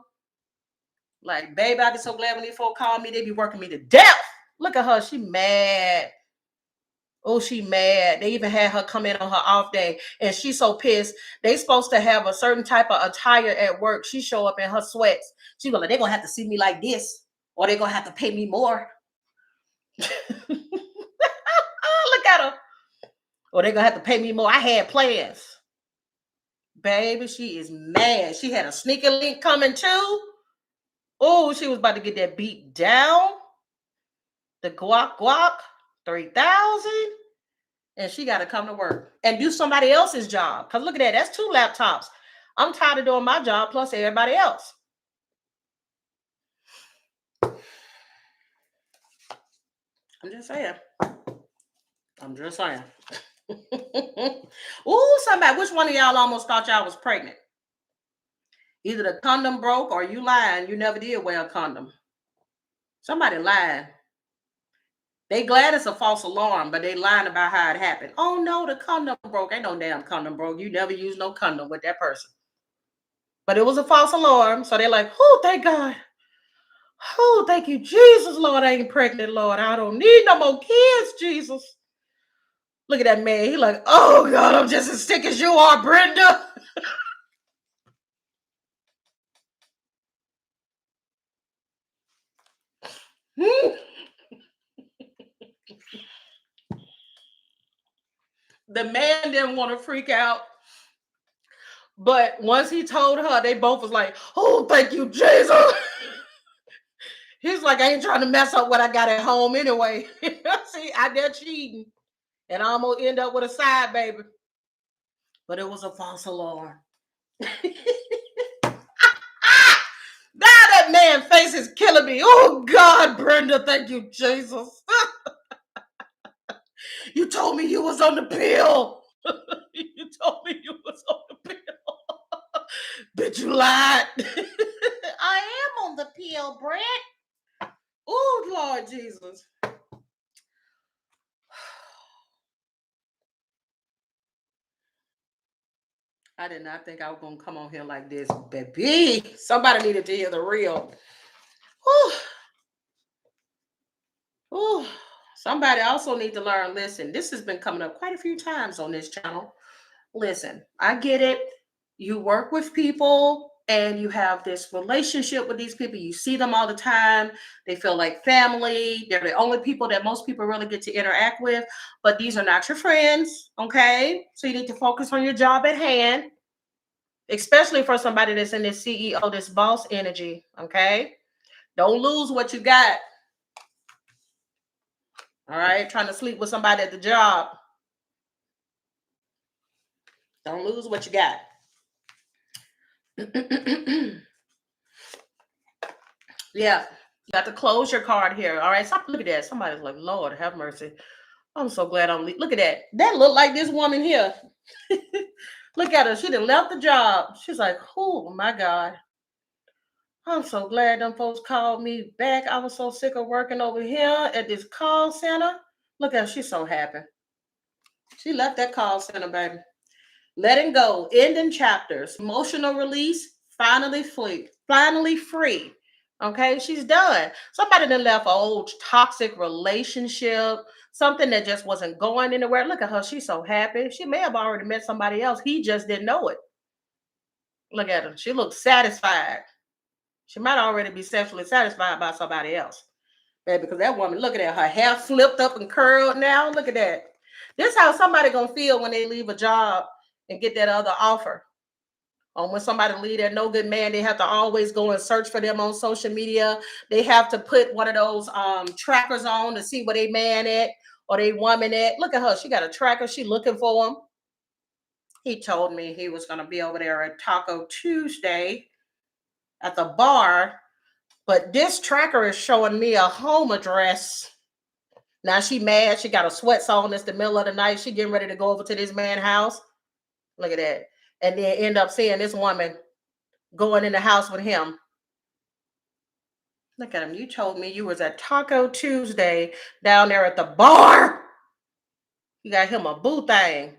Like, baby, I be so glad when these folks call me, they be working me to death. Look at her, she mad. Oh, she mad. They even had her come in on her off day, and she's so pissed. They supposed to have a certain type of attire at work. She show up in her sweats. She go like, they're gonna have to see me like this, or they're gonna have to pay me more. Look at her. Or they're gonna have to pay me more. I had plans. Baby, she is mad. She had a sneaker link coming too. Oh, she was about to get that beat down. The guac 3000. And she got to come to work and do somebody else's job. Because look at that. That's 2 laptops. I'm tired of doing my job plus everybody else. I'm just saying. Ooh, somebody, which one of y'all almost thought y'all was pregnant? Either the condom broke or you lying. You never did wear a condom. Somebody lying. They glad it's a false alarm, but they lying about how it happened. Oh no, the condom broke. Ain't no damn condom broke. You never used no condom with that person. But it was a false alarm. So they're like, oh, thank God. Oh, thank you, Jesus, Lord. I ain't pregnant, Lord. I don't need no more kids, Jesus. Look at that man. He like, oh God, I'm just as sick as you are, Brenda. The man didn't want to freak out. But once he told her, they both was like, oh, thank you, Jesus. He's like, I ain't trying to mess up what I got at home anyway. See, I did cheating. And I'm going to end up with a side baby. But it was a false alarm. That man face is killing me. Oh, God, Brenda, thank you, Jesus. You told me you was on the pill. You told me you was on the pill. Bitch, you lied. I am on the pill, Brent. Oh, Lord Jesus. I did not think I was going to come on here like this, baby. Somebody needed to hear the real. Whew. Whew. Somebody also need to learn, listen, this has been coming up quite a few times on this channel. Listen, I get it. You work with people and you have this relationship with these people. You see them all the time. They feel like family. They're the only people that most people really get to interact with. But these are not your friends, okay? So you need to focus on your job at hand, especially for somebody that's in this CEO, this boss energy, okay? Don't lose what you got. All right? Trying to sleep with somebody at the job. Don't lose what you got. Yeah, you got to close your card here. All right, stop. Look at that. Somebody's like, Lord, have mercy. I'm so glad I'm look at that. That look like this woman here. Look at her. She done left the job. She's like, oh my God. I'm so glad them folks called me back. I was so sick of working over here at this call center. Look at her. She's so happy. She left that call center, baby. Letting go, ending chapters, emotional release, finally free. Okay, she's done. Somebody that left an old toxic relationship, something that just wasn't going anywhere. Look at her, she's so happy. She may have already met somebody else. He just didn't know it. Look at her. She looks satisfied. She might already be sexually satisfied by somebody else. Baby, because that woman, look at that. Her hair flipped up and curled now. Look at that. This is how somebody gonna feel when they leave a job and get that other offer. When somebody leave that no good man, they have to always go and search for them on social media. They have to put one of those trackers on to see where they man at or they woman at. Look at her. She got a tracker. She looking for him. He told me he was going to be over there at Taco Tuesday at the bar. But this tracker is showing me a home address. Now she mad. She got a sweats on. It's the middle of the night. She getting ready to go over to this man's house. Look at that. And then end up seeing this woman going in the house with him. Look at him. You told me you was at Taco Tuesday down there at the bar. You got him a boo thing.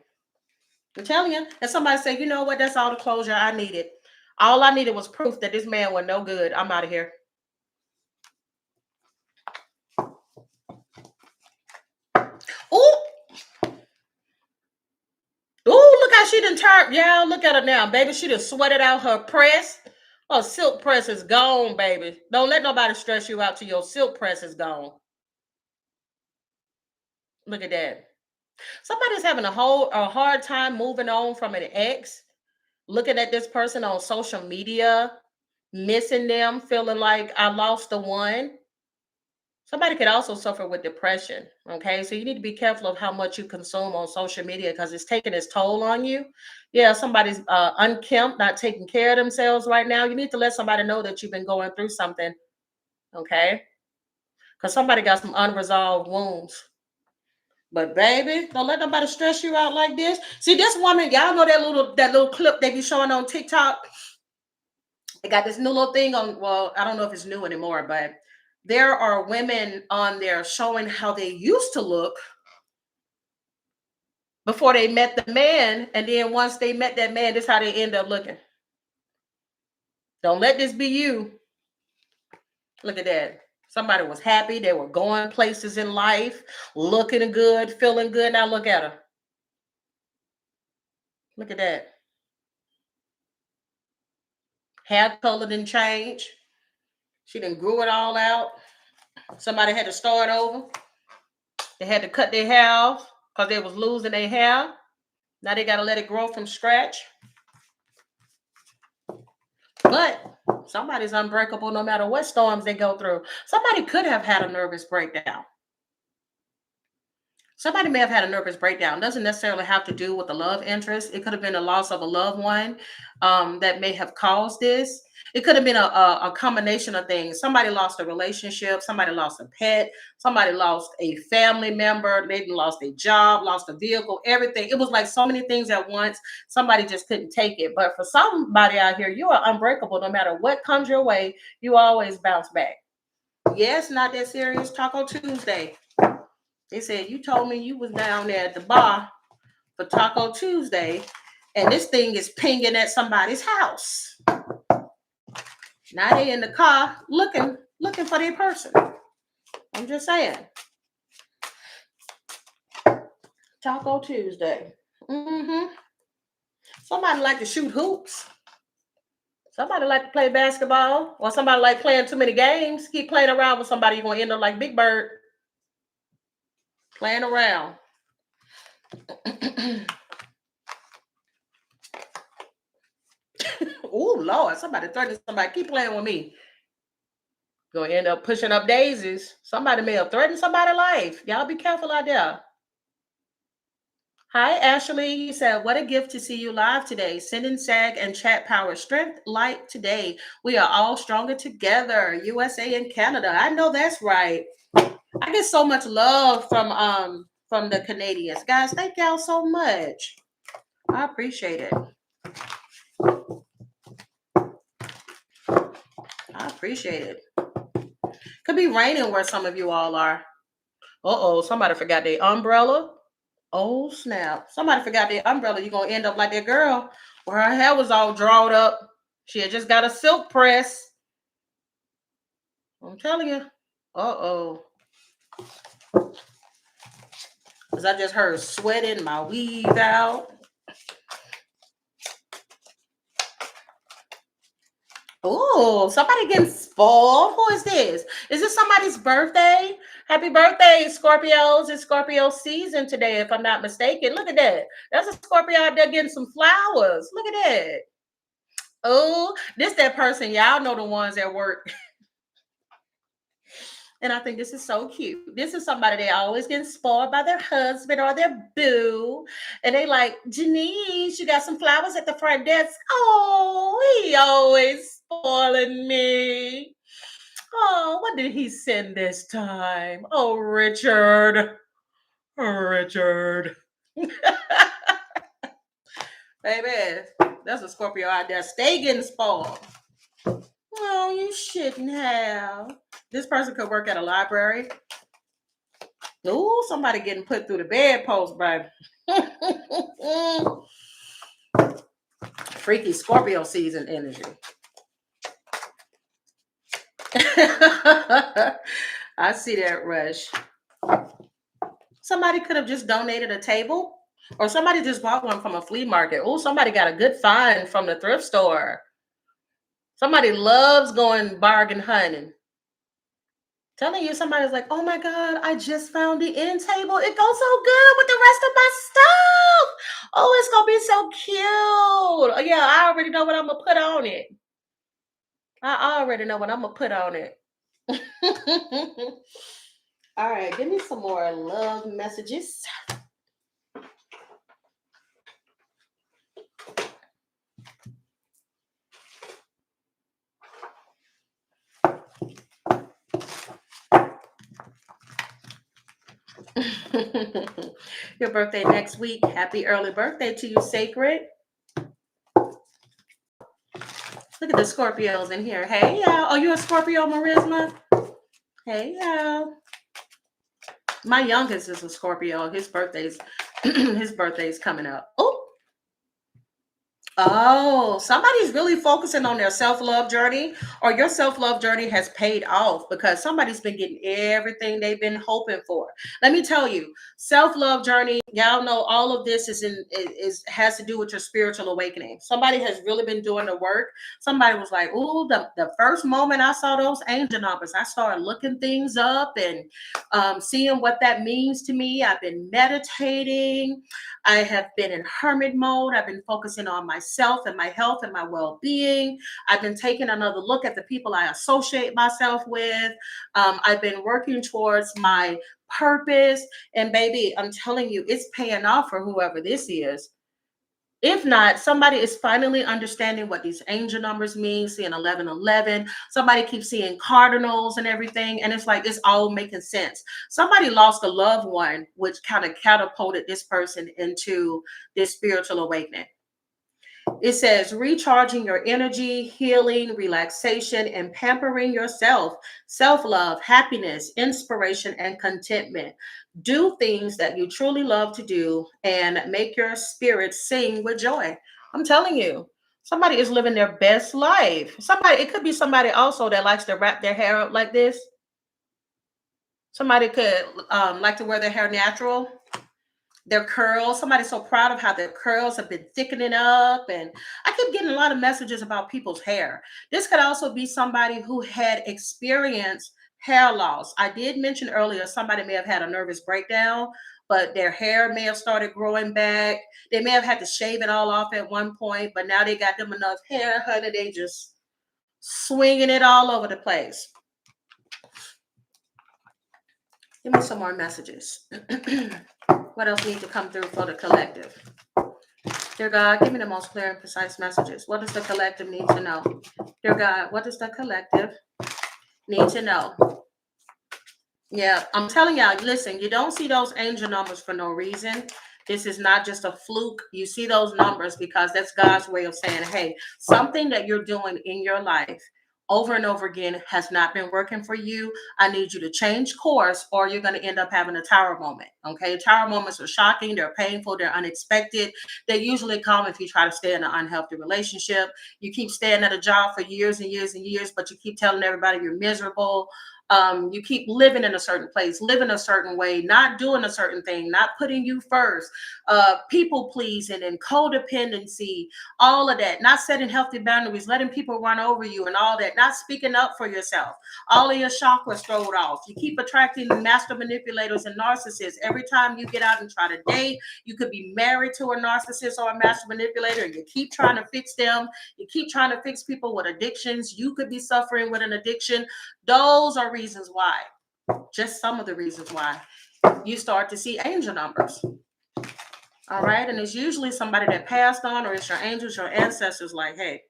I'm telling you. And somebody said, you know what? That's all the closure I needed. All I needed was proof that this man was no good. I'm out of here. Oh, oh, look how she done turned. Yeah, look at her now, baby. She done sweated out her press. Oh, silk press is gone, baby. Don't let nobody stress you out till your silk press is gone. Look at that. Somebody's having a hard time moving on from an ex, looking at this person on social media, missing them, feeling like I lost the one. Somebody could also suffer with depression. Okay. So you need to be careful of how much you consume on social media because it's taking its toll on you. Yeah, somebody's unkempt, not taking care of themselves right now. You need to let somebody know that you've been going through something. Okay. Because somebody got some unresolved wounds. But baby, don't let nobody stress you out like this. See, this woman, y'all know that little clip they be showing on TikTok. They got this new little thing on. Well, I don't know if it's new anymore, but there are women on there showing how they used to look before they met the man, and then once they met that man, this is how they end up looking. Don't let this be you. Look at that. Somebody was happy. They were going places in life, looking good, feeling good. Now look at her. Look at that. Hair color didn't change. She done grew it all out. Somebody had to start over. They had to cut their hair off because they was losing their hair. Now they got to let it grow from scratch. But somebody's unbreakable no matter what storms they go through. Somebody could have had a nervous breakdown. Somebody may have had a nervous breakdown. It doesn't necessarily have to do with the love interest. It could have been a loss of a loved one that may have caused this. It could have been a combination of things. Somebody lost a relationship. Somebody lost a pet. Somebody lost a family member. Maybe lost a job, lost a vehicle, everything. It was like so many things at once. Somebody just couldn't take it. But for somebody out here, you are unbreakable. No matter what comes your way, you always bounce back. Yes, not that serious. Taco Tuesday. They said, you told me you was down there at the bar for Taco Tuesday, and this thing is pinging at somebody's house. Now they in the car looking for their person. I'm just saying. Taco Tuesday. Somebody like to shoot hoops. Somebody like to play basketball. Or somebody like playing too many games. Keep playing around with somebody, you're going to end up like Big Bird. Playing around. Oh, Lord. Somebody threatening somebody. Keep playing with me. Gonna end up pushing up daisies. Somebody may have threatened somebody's life. Y'all be careful out there. Hi, Ashley. You said, what a gift to see you live today. Sending Sag and chat power, strength, light today. We are all stronger together. USA and Canada. I know that's right. I get so much love from the Canadians. Guys, thank y'all so much. I appreciate it. I appreciate it. Could be raining where some of you all are. Uh-oh, somebody forgot their umbrella. Oh, snap. Somebody forgot their umbrella. You're going to end up like that girl where her hair was all drawn up. She had just got a silk press. I'm telling you. Uh-oh. Because I just heard sweating my weave out. Oh, somebody getting spoiled. Who is this? Is this somebody's birthday? Happy birthday, Scorpios. It's Scorpio season today, if I'm not mistaken. Look at that. That's a Scorpio out there getting some flowers. Look at that. Oh, this that person. Y'all know the ones at work. And I think this is so cute. This is somebody they always getting spoiled by their husband or their boo. And they like, Janice, you got some flowers at the front desk. Oh, he always spoiling me. Oh, what did he send this time? Oh, Richard. Richard. Baby, that's a Scorpio out there. Stay getting spoiled. Oh, you shouldn't have. This person could work at a library. Ooh, somebody getting put through the bedpost, baby. Freaky Scorpio season energy. I see that, Rush. Somebody could have just donated a table, or somebody just bought one from a flea market. Oh, somebody got a good find from the thrift store. Somebody loves going bargain hunting. Telling you, somebody's like, oh my God, I just found the end table. It goes so good with the rest of my stuff. Oh, it's going to be so cute. Oh, yeah, I already know what I'm going to put on it. I already know what I'm going to put on it. All right, give me some more love messages. Your birthday next week. Happy early birthday to you, Sacred. Look at the Scorpios in here. Hey, y'all. Oh, you a Scorpio, Marisma? Hey, y'all. My youngest is a Scorpio. His birthday's coming up. Oh, somebody's really focusing on their self-love journey, or your self-love journey has paid off because somebody's been getting everything they've been hoping for. Let me tell you, self-love journey, y'all know all of this has to do with your spiritual awakening. Somebody has really been doing the work. Somebody was like, "Ooh, the first moment I saw those angel numbers, I started looking things up and seeing what that means to me. I've been meditating. I have been in hermit mode. I've been focusing on myself and my health and my well-being. I've been taking another look at the people I associate myself with. I've been working towards my purpose. And baby, I'm telling you, it's paying off for whoever this is. If not, somebody is finally understanding what these angel numbers mean, seeing 1111. Somebody keeps seeing cardinals and everything. And it's like, it's all making sense. Somebody lost a loved one, which kind of catapulted this person into this spiritual awakening. It says recharging your energy, healing, relaxation, and pampering yourself, self-love, happiness, inspiration, and contentment. Do things that you truly love to do and make your spirit sing with joy. I'm telling you, somebody is living their best life. Somebody, it could be somebody also that likes to wrap their hair up like this. Somebody could like to wear their hair natural, their curls. Somebody's so proud of how their curls have been thickening up. And I keep getting a lot of messages about people's hair. This could also be somebody who had experienced hair loss. I did mention earlier somebody may have had a nervous breakdown, but their hair may have started growing back. They may have had to shave it all off at one point, but now they got them enough hair, honey. They just swinging it all over the place. Give me some more messages. What else needs to come through for the collective? Dear God, give me the most clear and precise messages. What does the collective need to know? Dear God, what does the collective need to know? Yeah, I'm telling y'all, listen, you don't see those angel numbers for no reason. This is not just a fluke. You see those numbers because that's God's way of saying, hey, something that you're doing in your life over and over again has not been working for you. I need you to change course or you're going to end up having a tower moment. Okay. Tower moments are shocking. They're painful. They're unexpected. They usually come if you try to stay in an unhealthy relationship. You keep staying at a job for years and years and years, but you keep telling everybody you're miserable. You keep living in a certain place, living a certain way, not doing a certain thing, not putting you first, people pleasing and codependency, all of that, not setting healthy boundaries, letting people run over you and all that, not speaking up for yourself, all of your chakras thrown off. You keep attracting master manipulators and narcissists. Every time you get out and try to date, you could be married to a narcissist or a master manipulator, and you keep trying to fix them. You keep trying to fix people with addictions. You could be suffering with an addiction. Those are reasons why, just some of the reasons why you start to see angel numbers. All right. And it's usually somebody that passed on, or it's your angels, your ancestors, like, hey,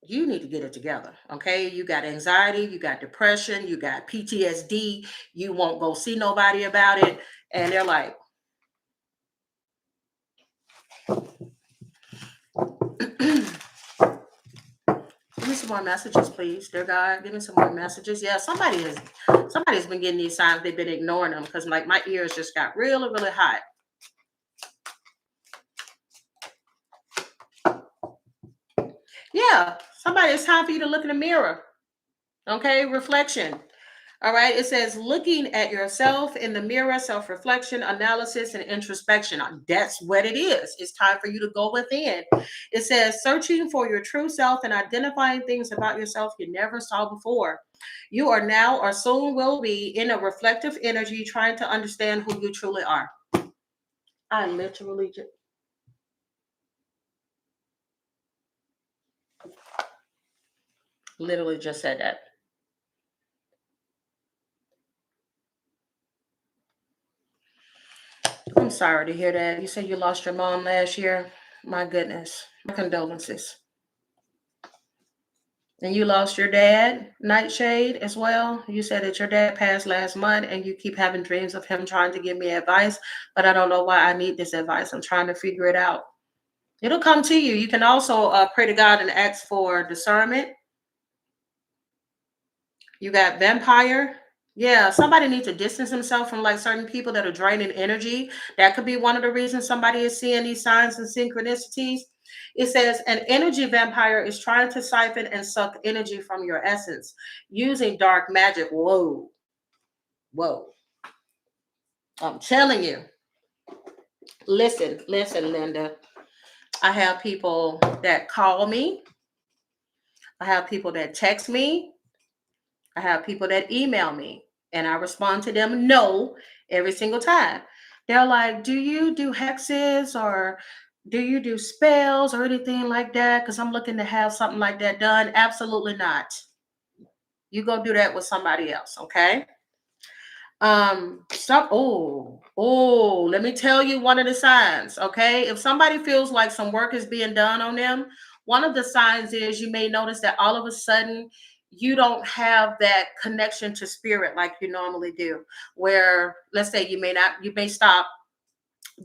you need to get it together. Okay. You got anxiety, you got depression, you got PTSD, you won't go see nobody about it. And they're like, give me some more messages, please. Dear God, give me some more messages. Yeah, somebody's been getting these signs. They've been ignoring them because like my ears just got really, really hot. Yeah, somebody, it's time for you to look in the mirror. Okay, reflection. All right. It says looking at yourself in the mirror, self-reflection, analysis, and introspection. That's what it is. It's time for you to go within. It says searching for your true self and identifying things about yourself you never saw before. You are now or soon will be in a reflective energy trying to understand who you truly are. I literally just said that. I'm sorry to hear that. You said you lost your mom last year. My goodness. My condolences. And you lost your dad, Nightshade, as well. You said that your dad passed last month and you keep having dreams of him trying to give me advice, but I don't know why I need this advice. I'm trying to figure it out. It'll come to you. You can also pray to God and ask for discernment. You got vampire. Yeah, somebody needs to distance himself from like certain people that are draining energy. That could be one of the reasons somebody is seeing these signs and synchronicities. It says an energy vampire is trying to siphon and suck energy from your essence using dark magic. Whoa, whoa. I'm telling you. Listen, Linda. I have people that call me. I have people that text me. I have people that email me and I respond to them no every single time. They're like, do you do hexes or do you do spells or anything like that? Because I'm looking to have something like that done. Absolutely not. You go do that with somebody else, okay? Let me tell you one of the signs, okay? If somebody feels like some work is being done on them, one of the signs is you may notice that all of a sudden you don't have that connection to spirit like you normally do. Where let's say you may stop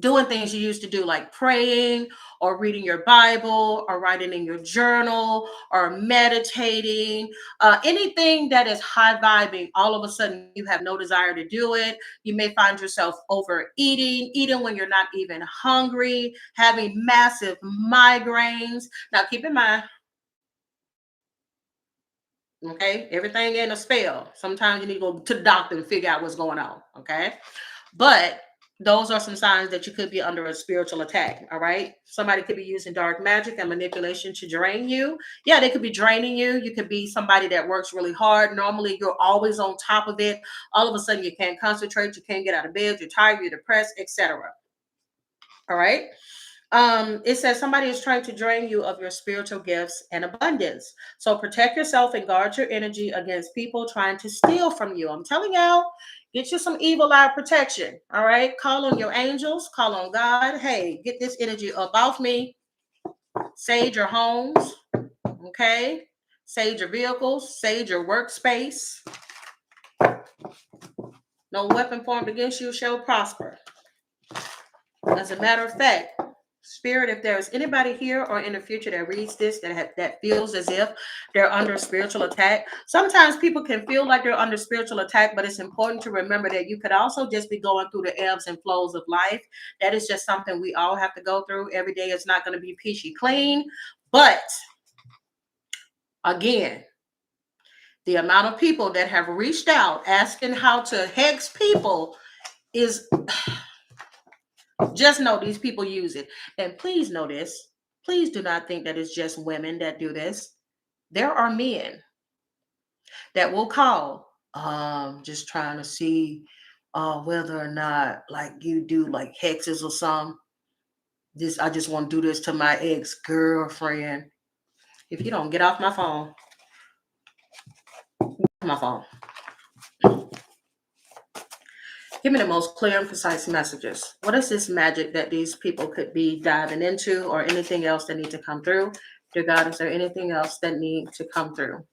doing things you used to do, like praying or reading your Bible or writing in your journal or meditating, anything that is high vibing, all of a sudden you have no desire to do it. You may find yourself overeating, eating when you're not even hungry, having massive migraines. Now, keep in mind, okay, everything ain't a spell. Sometimes you need to go to the doctor and figure out what's going on, okay? But those are some signs that you could be under a spiritual attack. All right. Somebody could be using dark magic and manipulation to drain you. Yeah, they could be draining you. You could be somebody that works really hard. Normally, you're always on top of it. All of a sudden, you can't concentrate. You can't get out of bed. You're tired. You're depressed, etc. All right. It says somebody is trying to drain you of your spiritual gifts and abundance. So protect yourself and guard your energy against people trying to steal from you. I'm telling y'all, get you some evil eye protection. All right. Call on your angels, call on God. Hey, get this energy up off me. Sage your homes. Okay. Sage your vehicles, sage your workspace. No weapon formed against you shall prosper. As a matter of fact, Spirit, if there's anybody here or in the future that reads this that feels as if they're under spiritual attack, sometimes people can feel like they're under spiritual attack, but it's important to remember that you could also just be going through the ebbs and flows of life. That is just something we all have to go through. Every day it's not going to be peachy clean, but again, the amount of people that have reached out asking how to hex people is just know these people use it. And please know this. Please do not think that it's just women that do this. There are men that will call, just trying to see whether or not like you do like hexes or something. I just want to do this to my ex-girlfriend. If you don't get off my phone, give me the most clear and precise messages. What is this magic that these people could be diving into or anything else that need to come through? Dear God, is there anything else that needs to come through?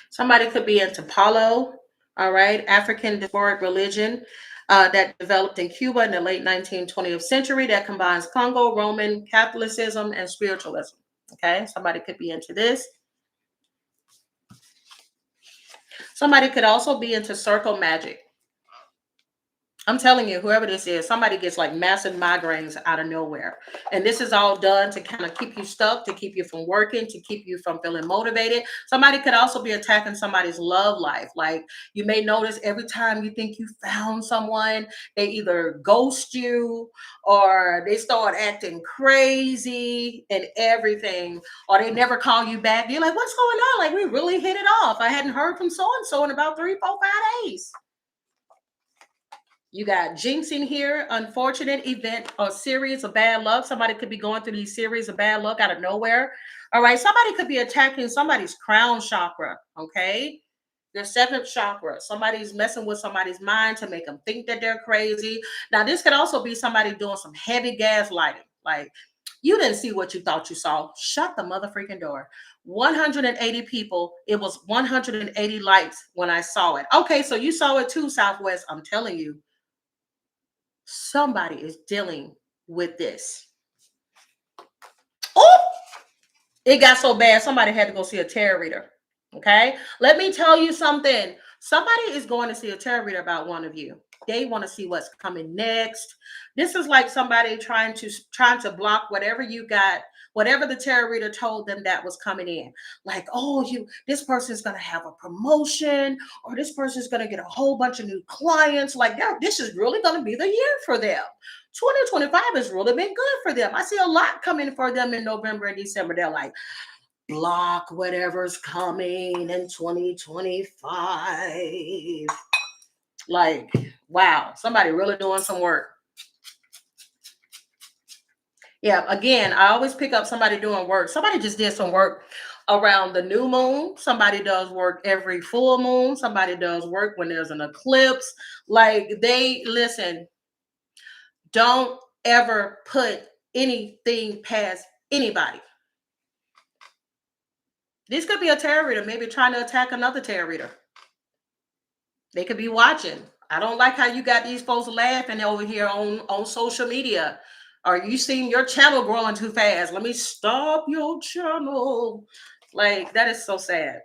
Somebody could be into Palo, all right, African diasporic religion that developed in Cuba in the late 19th, 20th century that combines Congo, Roman Catholicism, and spiritualism. Okay, somebody could be into this. Somebody could also be into circle magic. I'm telling you, whoever this is, somebody gets like massive migraines out of nowhere. And this is all done to kind of keep you stuck, to keep you from working, to keep you from feeling motivated. Somebody could also be attacking somebody's love life. Like you may notice every time you think you found someone, they either ghost you or they start acting crazy and everything, or they never call you back. You're like, what's going on? Like we really hit it off. I hadn't heard from so and so in about 3, 4, 5 days. You got jinxing here, unfortunate event or series of bad luck. Somebody could be going through these series of bad luck out of nowhere. All right. Somebody could be attacking somebody's crown chakra. Okay. Their seventh chakra. Somebody's messing with somebody's mind to make them think that they're crazy. Now, this could also be somebody doing some heavy gaslighting. Like, you didn't see what you thought you saw. Shut the mother freaking door. 180 people. It was 180 likes when I saw it. Okay, so you saw it too, Southwest. I'm telling you, somebody is dealing with this. Oh, it got so bad, somebody had to go see a tarot reader. Okay, let me tell you something. Somebody is going to see a tarot reader about one of you. They want to see what's coming next. This is like somebody trying to block whatever you got, whatever the tarot reader told them that was coming in. Like, oh, this person's gonna have a promotion, or this person's gonna get a whole bunch of new clients. Like, yeah, this is really gonna be the year for them. 2025 has really been good for them. I see a lot coming for them in November and December. They're like, block whatever's coming in 2025. Like, wow, somebody really doing some work. Yeah, again, I always pick up somebody doing work. Somebody just did some work around the new moon. Somebody does work every full moon. Somebody does work when there's an eclipse. Like, they listen, don't ever put anything past anybody. This could be a tarot reader, maybe trying to attack another tarot reader. They could be watching. I don't like how you got these folks laughing over here on social media. Or you seen your channel growing too fast. Let me stop your channel. Like, that is so sad.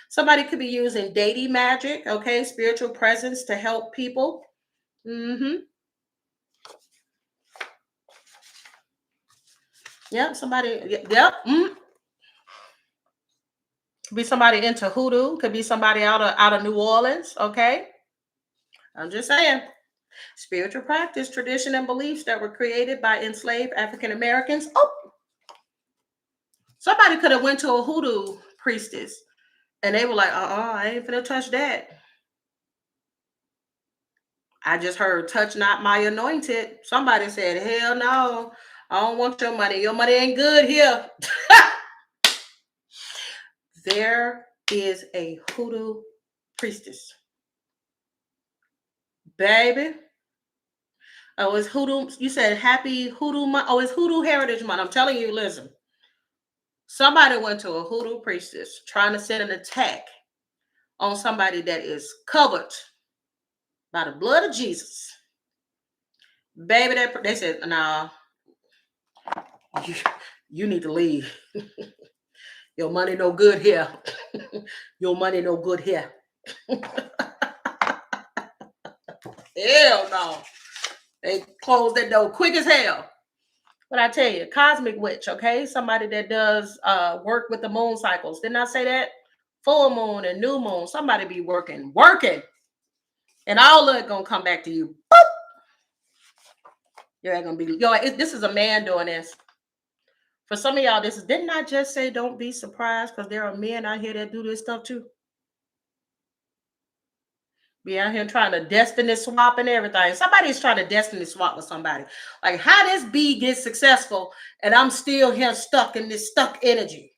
Somebody could be using deity magic, okay? Spiritual presence to help people. Yep, somebody, yep. Could be somebody into hoodoo. Could be somebody out of New Orleans, okay? I'm just saying. Spiritual practice, tradition, and beliefs that were created by enslaved African Americans. Oh, somebody could have went to a hoodoo priestess and they were like, I ain't finna touch that. I just heard, touch not my anointed. Somebody said, hell no, I don't want your money. Your money ain't good here. There is a hoodoo priestess. Baby. Oh, it's hoodoo. You said happy hoodoo month. Oh, it's hoodoo heritage month. I'm telling you, listen. Somebody went to a hoodoo priestess trying to set an attack on somebody that is covered by the blood of Jesus. Baby, they said, nah, you need to leave. Your money no good here. Your money no good here. Hell no. They closed that door quick as hell. But I tell you, cosmic witch, okay? Somebody that does work with the moon cycles. Didn't I say that? Full moon and new moon. Somebody be working. And all of it gonna come back to you. Boop. You're gonna be, this is a man doing this. For some of y'all, didn't I just say don't be surprised, because there are men out here that do this stuff too? Be out here trying to destiny swap and everything. Somebody's trying to destiny swap with somebody. Like, how this bee gets successful and I'm still here stuck in this stuck energy.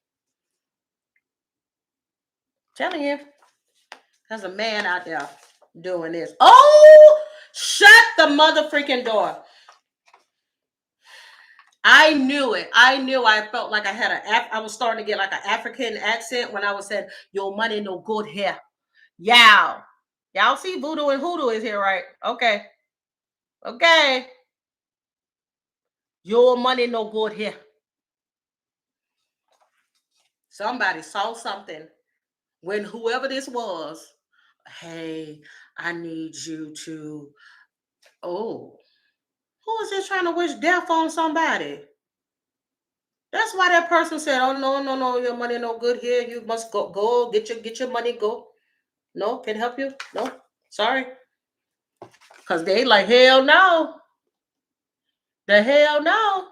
Telling you, there's a man out there doing this. Oh, shut the mother freaking door. I knew it. I felt like I was starting to get like an African accent when I was saying, your money no good here. Y'all see voodoo and hoodoo is here, right? Okay. Your money no good here. Somebody saw something when whoever this was Hey, I need you to, oh, who is this trying to wish death on somebody? That's why that person said, "Oh no, no, no, your money no good here. You must go, get your money, go." No, can help you? No, sorry, cause they like hell no, the hell no.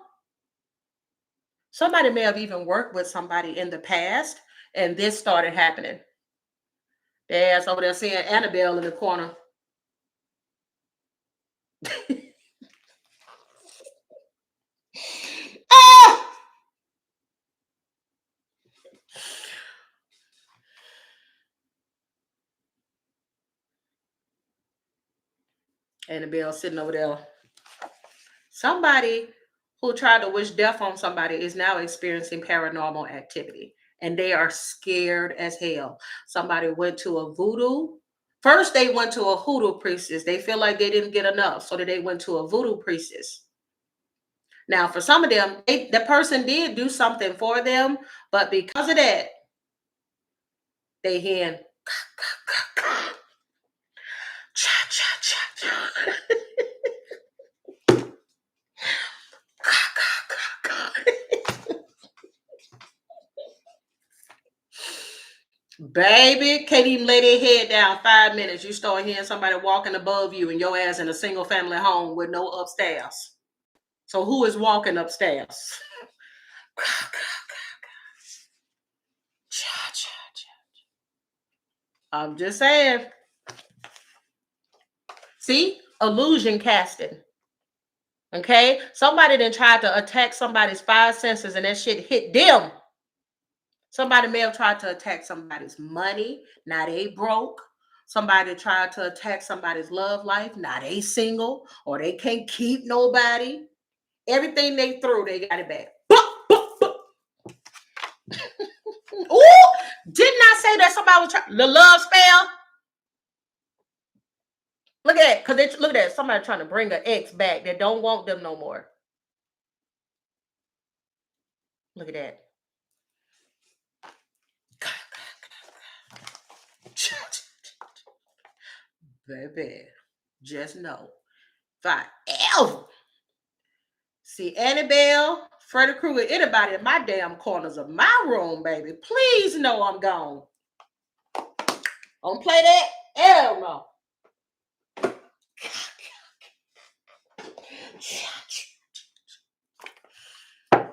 Somebody may have even worked with somebody in the past, and this started happening. They ass over there seeing Annabelle in the corner. Ah! Annabelle sitting over there. Somebody who tried to wish death on somebody is now experiencing paranormal activity, and they are scared as hell. Somebody went to a voodoo. First, they went to a hoodoo priestess. They feel like they didn't get enough, so that they went to a voodoo priestess. Now, for some of them, the person did do something for them, but because of that, they hear cha cha cha cha. Baby, can't even lay their head down 5 minutes. You start hearing somebody walking above you and your ass in a single family home with no upstairs. So who is walking upstairs? I'm just saying. See? Illusion casting. Okay? Somebody then tried to attack somebody's five senses and that shit hit them. Somebody may have tried to attack somebody's money. Now they broke. Somebody tried to attack somebody's love life. Now they single or they can't keep nobody. Everything they threw, they got it back. Ooh, didn't I say that somebody was trying the love spell? Look at that, because look at that. Somebody trying to bring an ex back that don't want them no more. Look at that. Baby, just know. If I ever see Annabelle, Freddy Krueger, anybody in my damn corners of my room, baby, please know I'm gone. Don't play that. Hell no.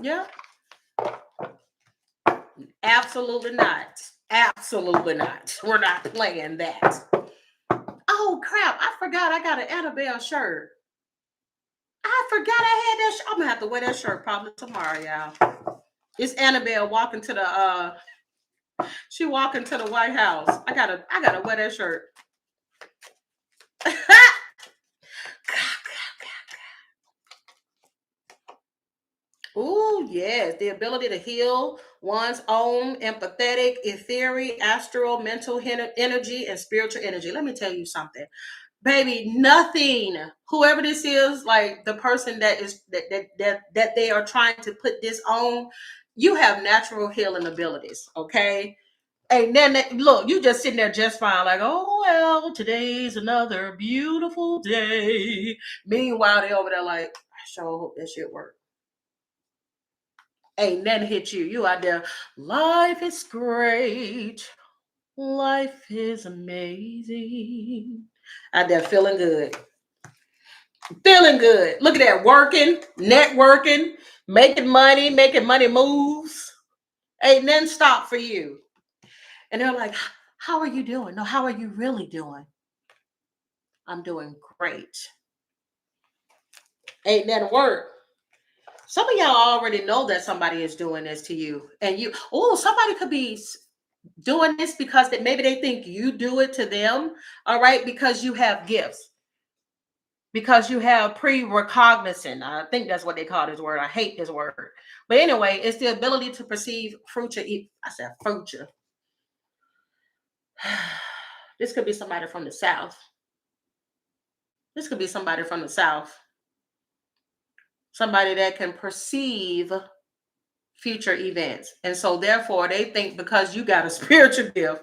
Yeah. Absolutely not. Absolutely not. We're not playing that. Oh crap! I forgot I got an Annabelle shirt. I forgot I had that. I'm gonna have to wear that shirt probably tomorrow, y'all. It's Annabelle walking to the. She walking to the White House. I gotta wear that shirt. Oh yes, the ability to heal one's own empathetic, etheric, astral, mental energy, and spiritual energy. Let me tell you something. Baby, nothing. Whoever this is, like the person that is that they are trying to put this on, you have natural healing abilities, okay? And then look, you just sitting there just fine, like, oh well, today's another beautiful day. Meanwhile, they over there like, I sure hope that shit work. Ain't nothing hit you. You out there, life is great. Life is amazing. Out there feeling good. Feeling good. Look at that. Working, networking, making money moves. Ain't nothing stop for you. And they're like, how are you doing? No, how are you really doing? I'm doing great. Ain't nothing work. Some of y'all already know that somebody is doing this to you. And somebody could be doing this because maybe they think you do it to them. All right. Because you have gifts. Because you have pre-recognizant. I think that's what they call this word. I hate this word. But anyway, it's the ability to perceive future. I said future. This could be somebody from the South. This could be somebody from the South. Somebody that can perceive future events. And so therefore they think because you got a spiritual gift,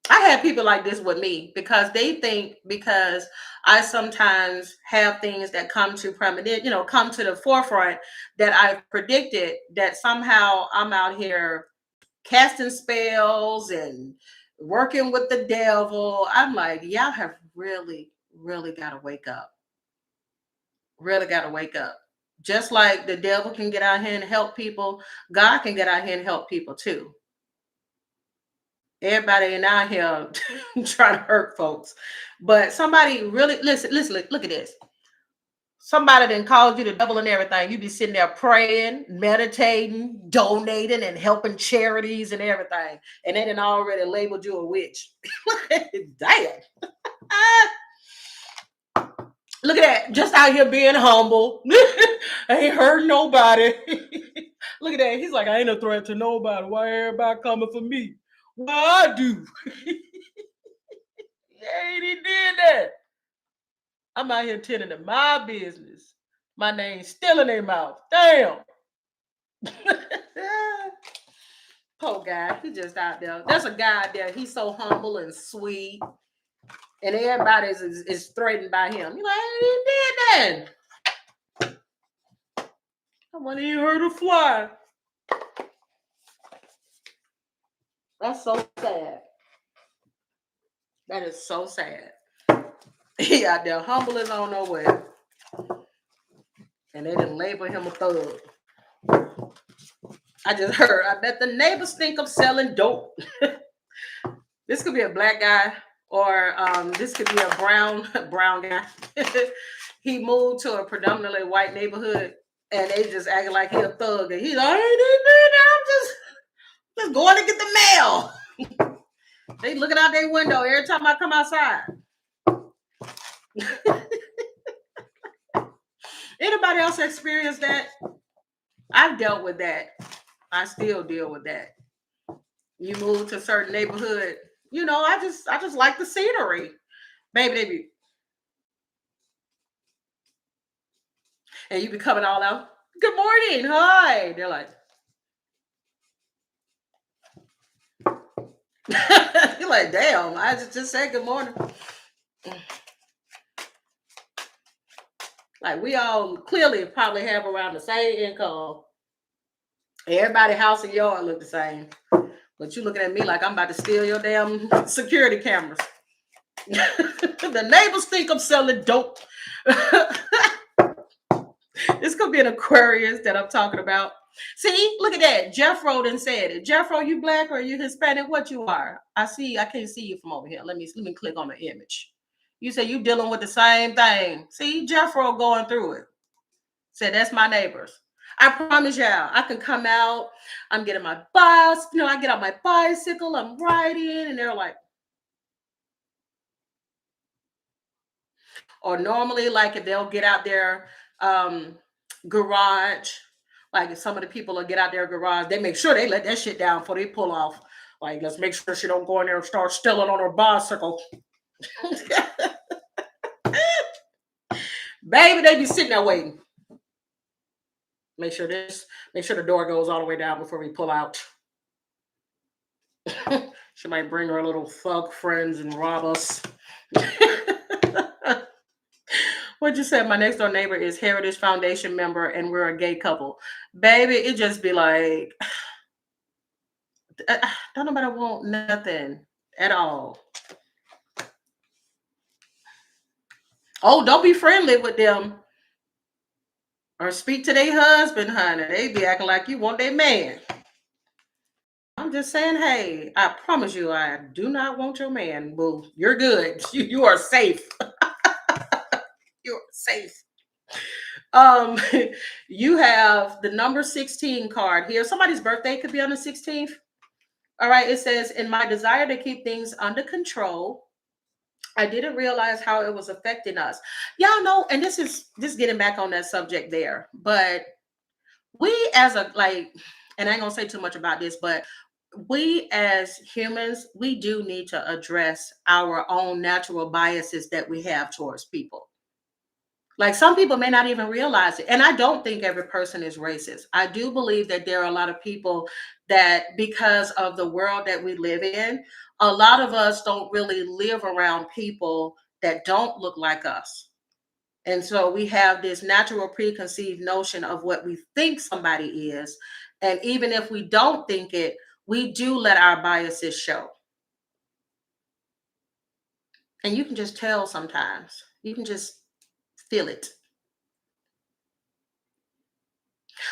I have people like this with me because they think because I sometimes have things that come to prominent, come to the forefront that I've predicted that somehow I'm out here casting spells and working with the devil. I'm like, y'all have really, really got to wake up. Really got to wake up. Just like the devil can get out here and help people, God can get out here and help people too. Everybody ain't out here trying to hurt folks. But somebody really listen, look at this. Somebody then called you the devil and everything. You be sitting there praying, meditating, donating, and helping charities and everything. And they done already labeled you a witch. Damn. Ah, look at that. Just out here being humble. I ain't hurt nobody. Look at that. He's like, I ain't a threat to nobody. Why everybody coming for me? Well, I do. Yeah, he did that. I'm out here tending to my business. My name's still in their mouth. Damn. Poor guy. He just out there. There's a guy out there. He's so humble and sweet. And everybody is threatened by him. You're like, he did that. I want to hear her to fly. That's so sad. That is so sad. He out there humble as on nowhere. And they didn't label him a thug. I just heard, I bet the neighbors think I'm selling dope. This could be a black guy or this could be a brown guy. He moved to a predominantly white neighborhood and they just acting like he a thug. And he's like, I'm just going to get the mail. They looking out their window every time I come outside. Anybody else experience that? I've dealt with that. I still deal with that. You move to a certain neighborhood, I just like the scenery. Baby, they be, and you be coming all out. Good morning, hi. They're like, you're like, damn, I just said good morning. Like we all clearly probably have around the same income. Everybody house and yard look the same. But you looking at me like I'm about to steal your damn security cameras. The neighbors think I'm selling dope. This could be an Aquarius that I'm talking about. See, look at that. Jeffro done said it. Jeffro, you black or you Hispanic? What you are? I can't see you from over here. Let me click on the image. You say you dealing with the same thing. See, Jeffro going through it. Said that's my neighbors. I promise y'all, I can come out. I'm getting my bus. I get on my bicycle. I'm riding, and they're like, or normally, like if they'll get out their garage, like if some of the people will get out their garage, they make sure they let that shit down before they pull off. Like, let's make sure she don't go in there and start stealing on her bicycle. Baby, they be sitting there waiting. Make sure the door goes all the way down before we pull out. She might bring her little thug friends and rob us. What'd you say? My next door neighbor is Heritage Foundation member and we're a gay couple. Baby, it just be like, don't nobody want nothing at all. Oh, don't be friendly with them. Or speak to their husband, honey. They be acting like you want their man. I'm just saying, hey, I promise you, I do not want your man, boo. You're good. You are safe. You're safe. You have the number 16 card here. Somebody's birthday could be on the 16th. All right, it says, in my desire to keep things under control, I didn't realize how it was affecting us. Y'all know, and this is just getting back on that subject there, but we as a, like, and I ain't gonna say too much about this, but we as humans, we do need to address our own natural biases that we have towards people. Like some people may not even realize it. And I don't think every person is racist. I do believe that there are a lot of people that, because of the world that we live in, a lot of us don't really live around people that don't look like us. And so we have this natural preconceived notion of what we think somebody is. And even if we don't think it, we do let our biases show. And you can just tell sometimes. You can just feel it.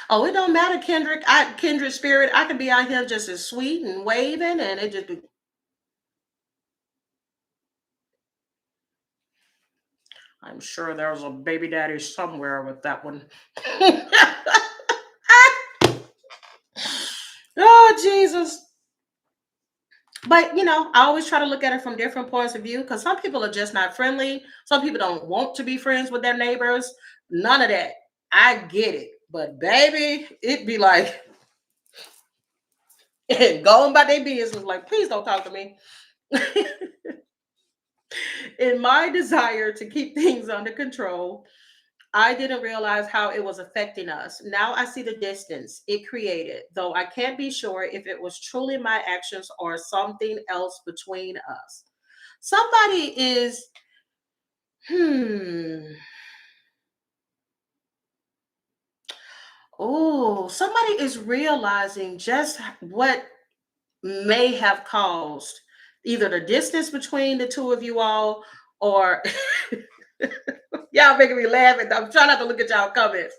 Oh, it don't matter, Kendrick. Kindred spirit. I can be out here just as sweet and waving, and it just be. I'm sure there's a baby daddy somewhere with that one. Oh, Jesus. But I always try to look at it from different points of view because some people are just not friendly. Some people don't want to be friends with their neighbors. None of that. I get it. But baby, it'd be like going by their business. Like, please don't talk to me. In my desire to keep things under control, I didn't realize how it was affecting us. Now I see the distance it created, though I can't be sure if it was truly my actions or something else between us. Somebody is, hmm, somebody is realizing just what may have caused either the distance between the two of you all or y'all making me laugh. And I'm trying not to look at y'all comments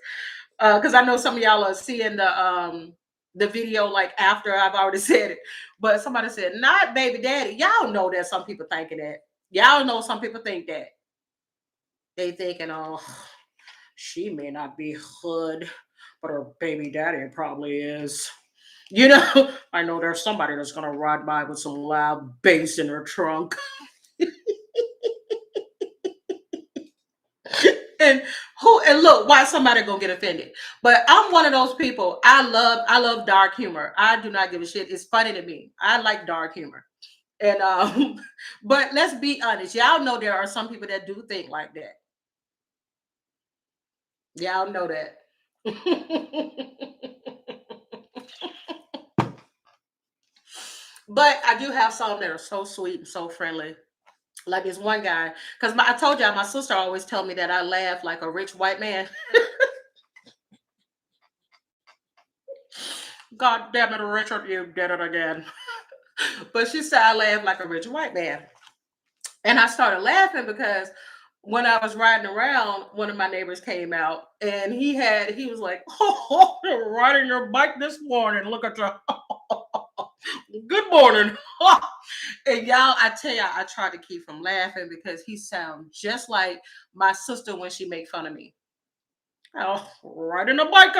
because I know some of y'all are seeing the video like after I've already said it. But somebody said, not baby daddy. Y'all know that some people thinking that. Y'all know some people think that. They thinking, oh, she may not be hood, but her baby daddy probably is. I know there's somebody that's gonna ride by with some loud bass in her trunk. and and look, why somebody gonna get offended? But I'm one of those people. I love dark humor. I do not give a shit. It's funny to me. I like dark humor. And but let's be honest. Y'all know there are some people that do think like that. Y'all know that. But I do have some that are so sweet and so friendly. Like this one guy, because I told y'all my sister always tell me that I laugh like a rich white man. God damn it, Richard, you did it again. But she said I laugh like a rich white man. And I started laughing because when I was riding around, one of my neighbors came out and he was like, oh, you're riding your bike this morning. Look at you. Good morning. And y'all, I tell y'all, I tried to keep from laughing because he sounds just like my sister when she make fun of me. Oh, riding a bike.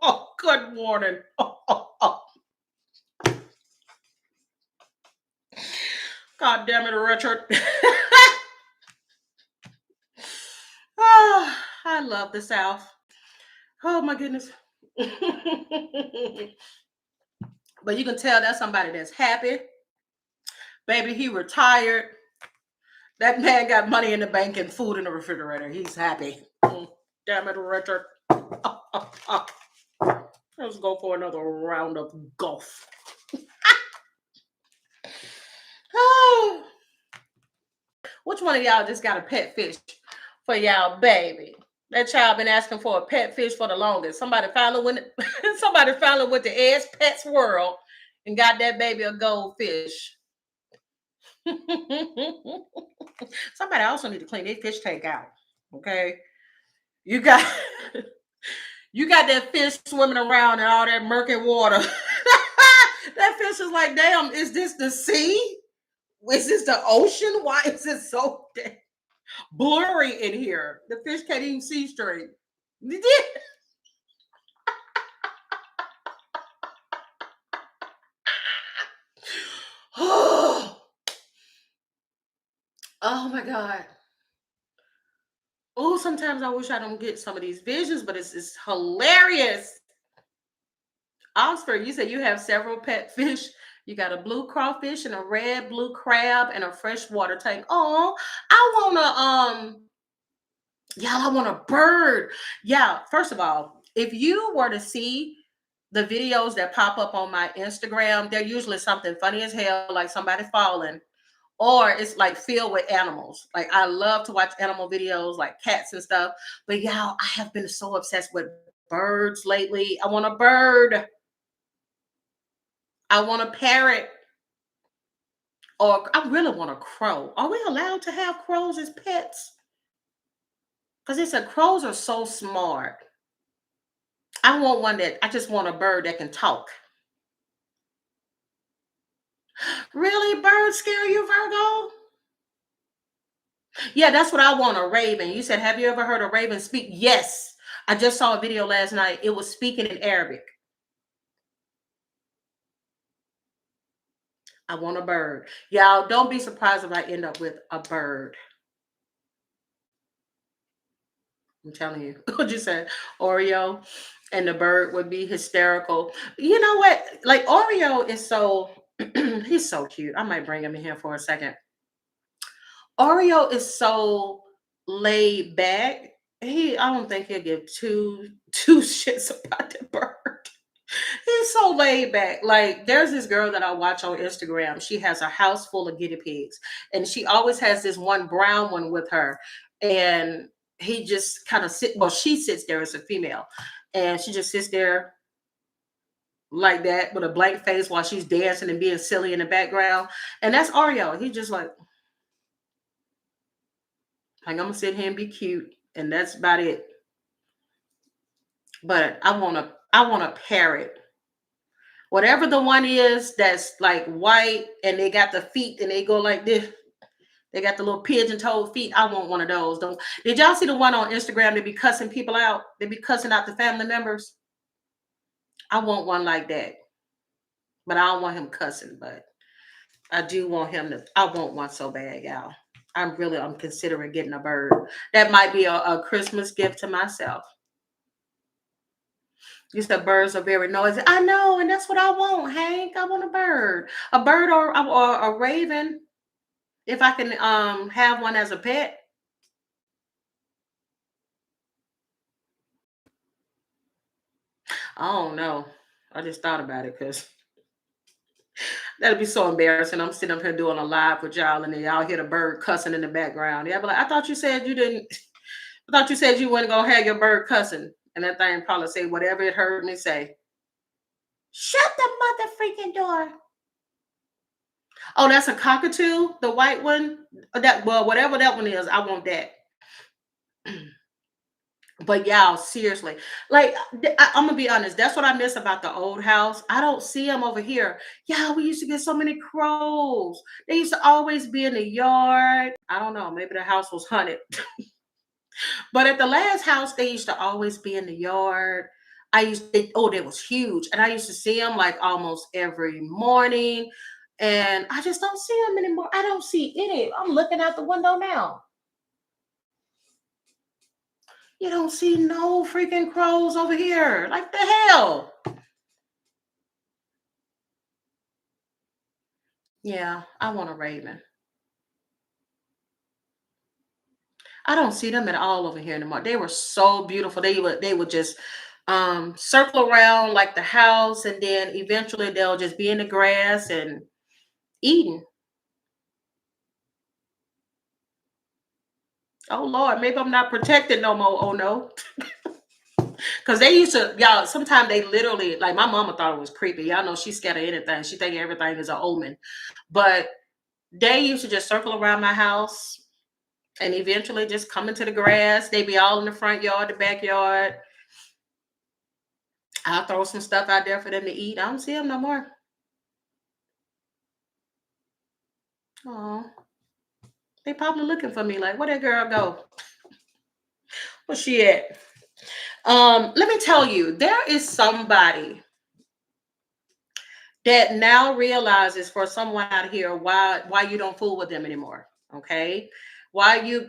Oh, good morning. God damn it, Richard. Oh, I love the South. Oh my goodness. But you can tell that's somebody that's happy. Baby, he retired. That man got money in the bank and food in the refrigerator. He's happy. Damn it, Richard. Let's go for another round of golf. Oh, which one of y'all just got a pet fish for y'all baby? That child been asking for a pet fish for the longest. Somebody finally went. Somebody finally went to Ed's Pets World and got that baby a goldfish. Somebody also need to clean their fish tank out. Okay, you got you got that fish swimming around in all that murky water. That fish is like, damn, is this the sea? Is this the ocean? Why is it so blurry in here? The fish can't even see straight. Oh my God. Oh, sometimes I wish I don't get some of these visions, but it's hilarious. Oxford, you said you have several pet fish. You got a blue crawfish and a red blue crab and a freshwater tank. Oh, I wanna Y'all, I want a bird. Yeah, first of all, if you were to see the videos that pop up on my Instagram, they're usually something funny as hell, like somebody falling, or it's like filled with animals. Like I love to watch animal videos, like cats and stuff. But y'all, I have been so obsessed with birds lately. I want a bird. I want a parrot. Or I really want a crow. Are we allowed to have crows as pets? Because they said crows are so smart. I want one that I just want a bird that can talk. Really? Birds scare you, Virgo? Yeah, that's what I want, a raven. You said, have you ever heard a raven speak? Yes. I just saw a video last night. It was speaking in Arabic. I want a bird. Y'all, don't be surprised if I end up with a bird. I'm telling you. What you said? Oreo and the bird would be hysterical. You know what? Like Oreo is so he's so cute. I might bring him in here for a second. Oreo is so laid back. I don't think he'll give two shits about the bird. He's so laid back. Like there's this girl that I watch on Instagram. She has a house full of guinea pigs, and she always has this one brown one with her. And he just kind of sit. Well, she sits there as a female, and she just sits there like that with a blank face while she's dancing and being silly in the background. And that's Oreo. He just like I'm gonna sit here and be cute, and that's about it. But I want a parrot. Whatever the one is that's like white and they got the feet and they go like this. They got the little pigeon toed feet. I want one of those. Don't did y'all see the one on Instagram? They be cussing people out. They be cussing out the family members. I want one like that. But I don't want him cussing. But I do want him to. I want one so bad, y'all. I'm considering getting a bird. That might be a Christmas gift to myself. You said birds are very noisy. I know, and that's what I want, Hank. I want a bird or a raven. If I can have one as a pet. I don't know. I just thought about it because that'd be so embarrassing. I'm sitting up here doing a live with y'all, and then y'all hear the bird cussing in the background. Yeah, but like, I thought you said you didn't. I thought you said you weren't gonna have your bird cussing, and that thing probably say whatever it heard me say. Shut the mother freaking door. Oh, that's a cockatoo, the white one. That well, whatever that one is, I want that. But y'all, seriously, like I'm gonna be honest, that's what I miss about the old house. I don't see them over here. Yeah, we used to get so many crows. They used to always be in the yard. I don't know, maybe the house was haunted. But at the last house, they used to always be in the yard. They was huge, and I used to see them like almost every morning. And I just don't see them anymore. I don't see any. I'm looking out the window now. You don't see no freaking crows over here. Like the hell? Yeah, I want a raven. I don't see them at all over here anymore. They were so beautiful. They would just circle around like the house, and then eventually they'll just be in the grass and eating. Oh Lord, maybe I'm not protected no more. Oh no. Because they used to, y'all, sometimes they literally, like my mama thought it was creepy. Y'all know she's scared of anything. She think everything is an omen. But they used to just circle around my house and eventually just come into the grass. They be all in the front yard, the backyard. I'll throw some stuff out there for them to eat. I don't see them no more. Oh, they probably looking for me. Like, where that girl go? Where's she at? Let me tell you, there is somebody that now realizes for someone out here why you don't fool with them anymore. Okay. Why you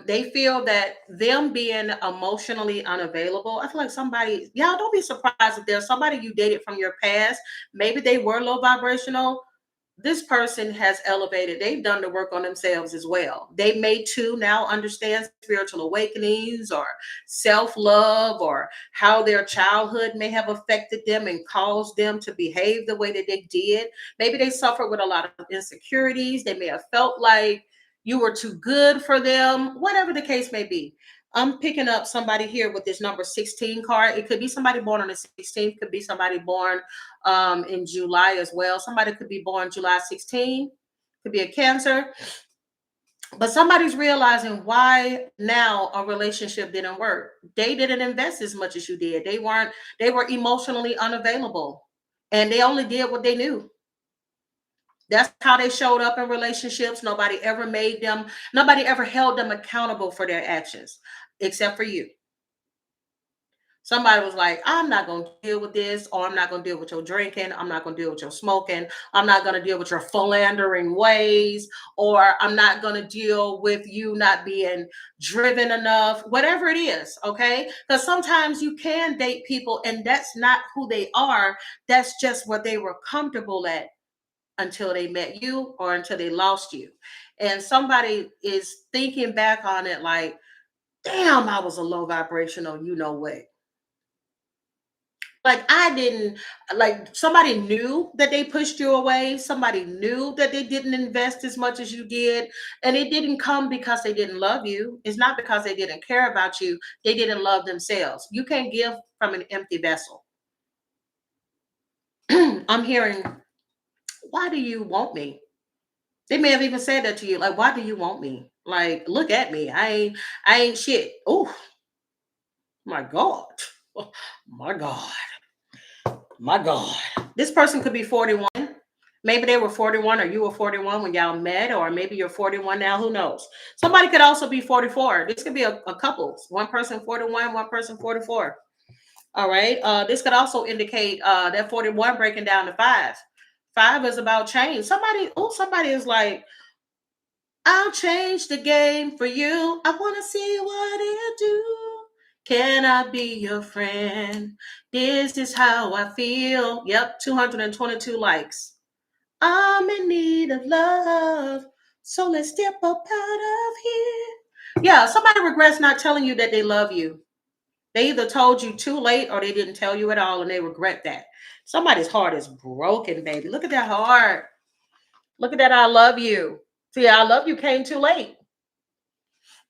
they feel that them being emotionally unavailable. I feel like somebody, y'all don't be surprised if there's somebody you dated from your past. Maybe they were low vibrational. this person has elevated. They've done the work on themselves as well. They may too now understand spiritual awakenings or self-love, or how their childhood may have affected them and caused them to behave the way that they did. Maybe they suffered with a lot of insecurities. They may have felt like you were too good for them, whatever the case may be. I'm picking up somebody here with this number 16 card. It could be somebody born on the 16th, could be somebody born in July as well. Somebody could be born July 16, could be a Cancer. But somebody's realizing why now a relationship didn't work. They didn't invest as much as you did. They were emotionally unavailable, and they only did what they knew. That's how they showed up in relationships. Nobody ever held them accountable for their actions except for you. Somebody was like, I'm not going to deal with this, or I'm not going to deal with your drinking. I'm not going to deal with your smoking. I'm not going to deal with your philandering ways, or I'm not going to deal with you not being driven enough, whatever it is. Okay. Because sometimes you can date people and that's not who they are. That's just what they were comfortable at until they met you or until they lost you. And somebody is thinking back on it like, damn, I was a low vibrational, you know what? Like I didn't, like somebody knew that they pushed you away. Somebody knew that they didn't invest as much as you did. And it didn't come because they didn't love you. It's not because they didn't care about you. They didn't love themselves. You can't give from an empty vessel. I'm hearing, why do you want me? They may have even said that to you. Like, why do you want me? Like, look at me. I ain't shit. Oh my God. Oh, my God. My God. This person could be 41. Maybe they were 41 or you were 41 when y'all met, or maybe you're 41 now. Who knows? Somebody could also be 44. This could be a couple. One person 41, one person 44. All right. This could also indicate that 41 breaking down to five. Five is about change. Somebody is like, I'll change the game for you. I want to see what it do. Can I be your friend? This is how I feel. Yep, 222 likes. I'm in need of love. So let's step up out of here. Yeah, somebody regrets not telling you that they love you. They either told you too late or they didn't tell you at all and they regret that. Somebody's heart is broken, baby. Look at that heart. Look at that. I love you. See, I love you came too late.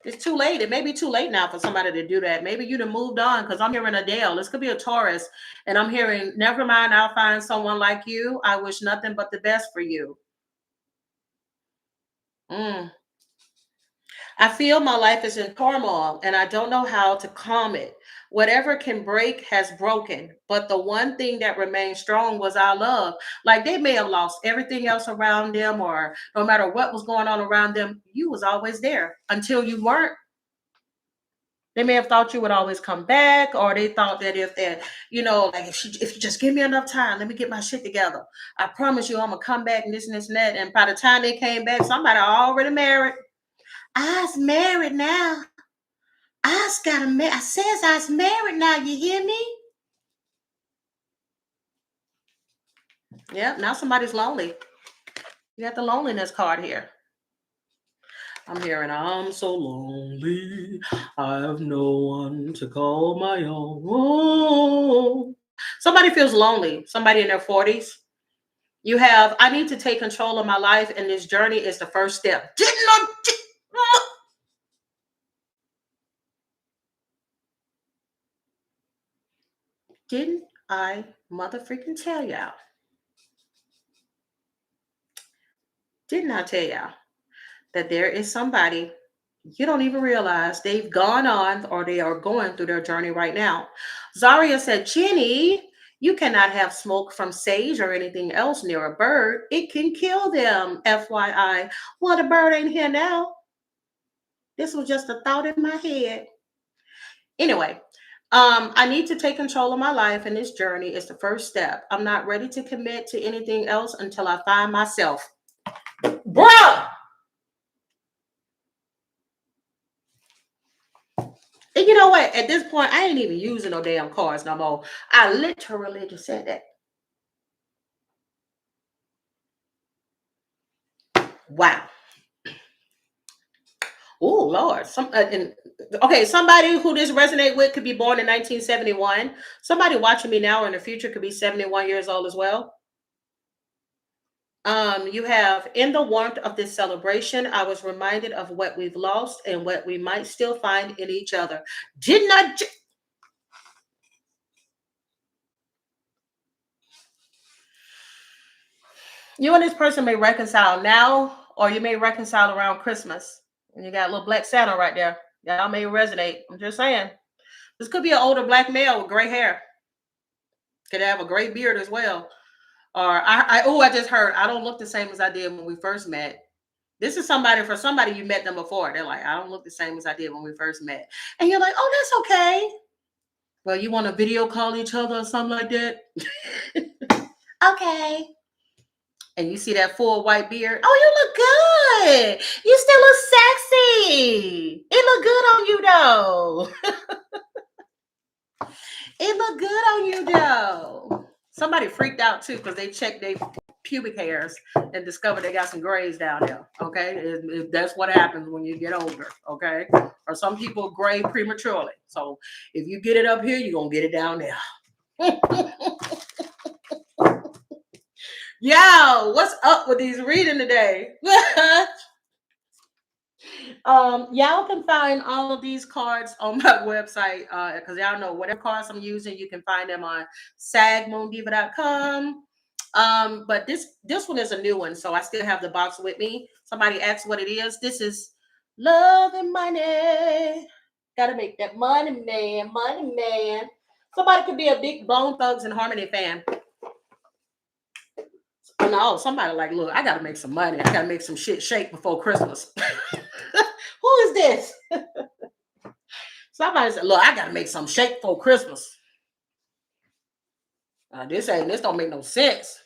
It's too late. It may be too late now for somebody to do that. Maybe you'd have moved on, because I'm hearing a Dale. This could be a Taurus. And I'm hearing, never mind, I'll find someone like you. I wish nothing but the best for you. Mm. I feel my life is in turmoil and I don't know how to calm it. Whatever can break has broken, but the one thing that remained strong was our love. Like they may have lost everything else around them, or no matter what was going on around them, you was always there until you weren't. They may have thought you would always come back, or they thought that if that, like if you just give me enough time, let me get my shit together. I promise you, I'm gonna come back and this and this and that. And by the time they came back, somebody already married. I's married now. I's got a man. I says I's married now. You hear me? Yep. Now somebody's lonely. You got the loneliness card here. I'm hearing, I'm so lonely. I have no one to call my own. Somebody feels lonely. Somebody in their 40s. You have, I need to take control of my life, and this journey is the first step. Didn't I mother freaking tell y'all? Didn't I tell y'all that there is somebody you don't even realize they've gone on or they are going through their journey right now? Zaria said, Jenny, you cannot have smoke from sage or anything else near a bird. It can kill them. FYI. Well, the bird ain't here now. This was just a thought in my head. Anyway, I need to take control of my life, and this journey is the first step. I'm not ready to commit to anything else until I find myself. Bruh! And you know what? At this point, I ain't even using no damn cards no more. I literally just said that. Wow. Oh Lord. Okay, somebody who this resonate with could be born in 1971. Somebody watching me now or in the future could be 71 years old as well. You have in the warmth of this celebration, I was reminded of what we've lost and what we might still find in each other. Didn't I? You and this person may reconcile now, or you may reconcile around Christmas. And you got a little black Santa right there. Y'all may resonate. I'm just saying. This could be an older black male with gray hair. Could have a gray beard as well. Or I just heard I don't look the same as I did when we first met. This is somebody for somebody you met them before. They're like, I don't look the same as I did when we first met. And you're like, oh, that's okay. Well, you want to video call each other or something like that? Okay. And you see that full white beard. Oh, you look good. You still look sexy. It look good on you though. It look good on you though. Somebody freaked out too because they checked their pubic hairs and discovered they got some grays down there. Okay, that's what happens when you get older. Okay, or some people gray prematurely. So if you get it up here, you're gonna get it down there. Yo, what's up with these reading today? Y'all can find all of these cards on my website because y'all know whatever cards I'm using, you can find them on sagmoondiva.com. But this one is a new one, so I still have the box with me. Somebody asked what it is. This is love and money. Gotta make that money, man. Money, man. Somebody could be a big Bone Thugs and Harmony fan. No, somebody like, look, I gotta make some money. I gotta make some shit shake before Christmas. Who is this? Somebody said, look, I gotta make some shake for Christmas. This don't make no sense.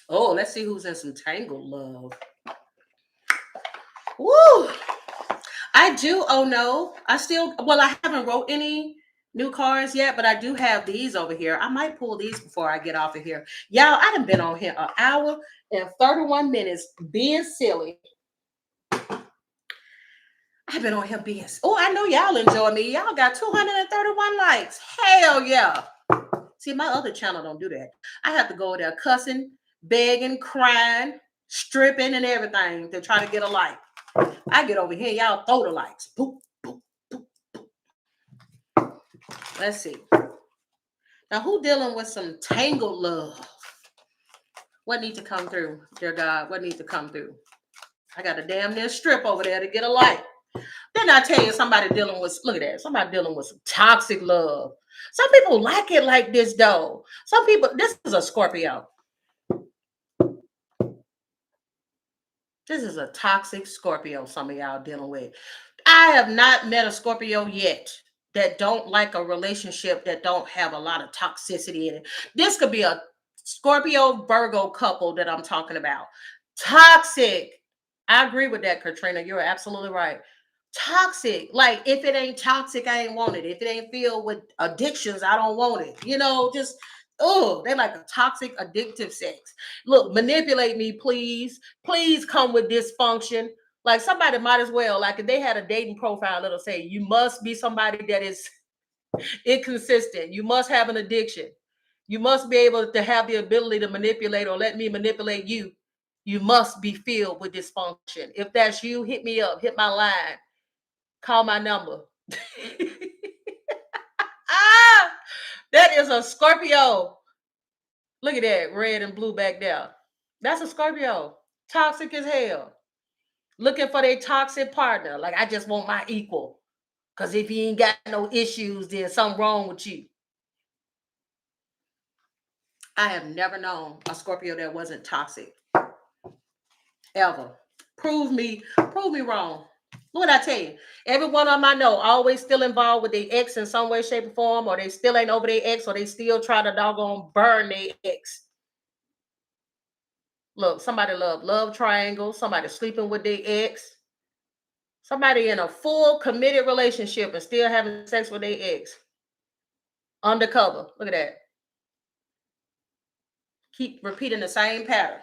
Oh, let's see who's in some tangled love. Woo! I do. Oh no, I haven't wrote any new cards yet, but I do have these over here. I might pull these before I get off of here. Y'all, I done been on here an hour and 31 minutes being silly. I've been on here being. Oh, I know y'all enjoy me. Y'all got 231 likes. Hell yeah. See, my other channel don't do that. I have to go there cussing, begging, crying, stripping, and everything to try to get a like. I get over here, y'all throw the likes. Boop, boop, boop, boop. Let's see. Now, who dealing with some tangled love? What needs to come through, dear God? What needs to come through? I got a damn near strip over there to get a like. Then I tell you, somebody dealing with, look at that, somebody dealing with some toxic love. Some people like it like this, though. Some people, this is a Scorpio. This is a toxic Scorpio some of y'all dealing with. I have not met a Scorpio yet that don't like a relationship that don't have a lot of toxicity in it. This could be a Scorpio Virgo couple that I'm talking about. Toxic. I agree with that, Katrina. You're absolutely right. Toxic. Like, if it ain't toxic, I ain't want it. If it ain't filled with addictions, I don't want it. You know, just they like a toxic, addictive sex. Look, manipulate me, please. Please come with dysfunction. Like, somebody might as well, like, if they had a dating profile, it'll say you must be somebody that is inconsistent. You must have an addiction. You must be able to have the ability to manipulate or let me manipulate you. You must be filled with dysfunction. If that's you, hit me up, hit my line, call my number. That is a Scorpio. Look at that, red and blue back there. That's a Scorpio. Toxic as hell. Looking for their toxic partner. Like, I just want my equal. Because if he ain't got no issues, then something wrong with you. I have never known a Scorpio that wasn't toxic. Ever. Prove me wrong. What I tell you? Every one of them I know always still involved with their ex in some way, shape, or form, or they still ain't over their ex, or they still try to doggone burn their ex. Look, somebody love triangle, somebody sleeping with their ex, somebody in a full committed relationship and still having sex with their ex. Undercover. Look at that. keep repeating the same pattern,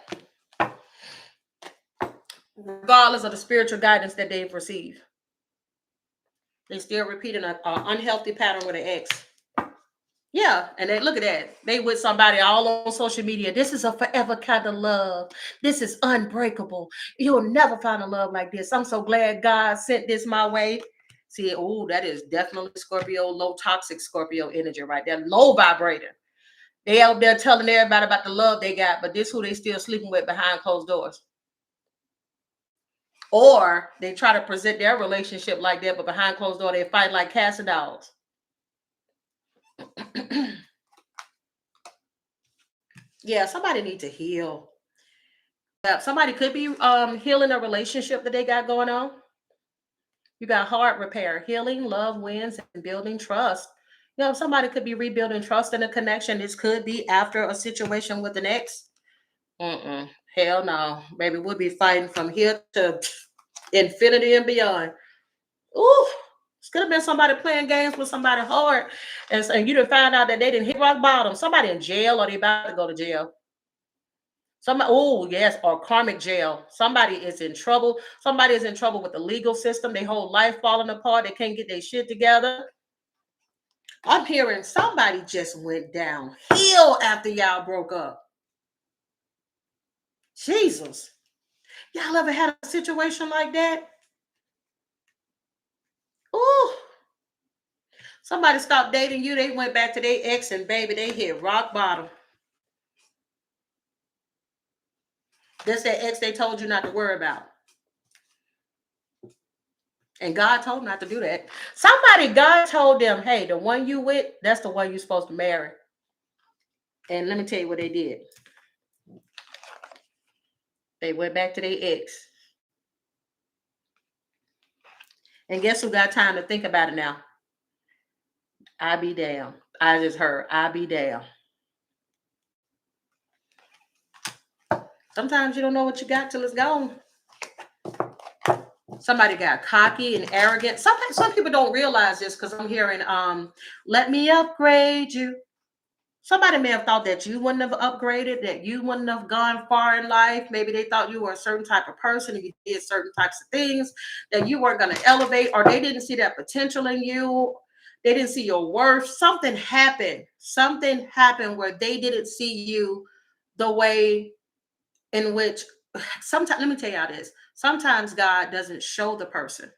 regardless of the spiritual guidance that they've received. They still repeating an unhealthy pattern with an ex. Yeah, and they look at that. They with somebody all on social media. This is a forever kind of love. This is unbreakable. You'll never find a love like this. I'm so glad God sent this my way. See, oh, that is definitely Scorpio, low toxic Scorpio energy right there. Low vibrator. They out there telling everybody about the love they got, but this who they still sleeping with behind closed doors. Or they try to present their relationship like that, but behind closed door, they fight like cats and dogs. Yeah, somebody need to heal. Yeah, somebody could be healing a relationship that they got going on. You got heart repair, healing, love wins, and building trust. You know, somebody could be rebuilding trust in a connection. This could be after a situation with an ex. Hell no, baby. We'll be fighting from here to infinity and beyond. Ooh, it's gonna be somebody playing games with somebody hard, and you didn't find out that they didn't hit rock bottom. Somebody in jail, or they about to go to jail. Somebody, oh yes, or karmic jail. Somebody is in trouble. Somebody is in trouble with the legal system. Their whole life falling apart. They can't get their shit together. I'm hearing somebody just went downhill after y'all broke up. Jesus. Y'all ever had a situation like that? Ooh. Somebody stopped dating you. They went back to their ex, and baby, they hit rock bottom. That's that ex they told you not to worry about. And God told them not to do that. God told them, hey, the one you with, that's the one you're supposed to marry. And let me tell you what they did. They went back to their ex. And guess who got time to think about it now? I be damn. I just heard, I be damn. Sometimes you don't know what you got till it's gone. Somebody got cocky and arrogant. Some people don't realize this because I'm hearing, let me upgrade you. Somebody may have thought that you wouldn't have upgraded, that you wouldn't have gone far in life. Maybe they thought you were a certain type of person and you did certain types of things, that you weren't going to elevate, or they didn't see that potential in you. They didn't see your worth. Something happened. Something happened where they didn't see you the way in which sometimes, let me tell y'all this. Sometimes God doesn't show the person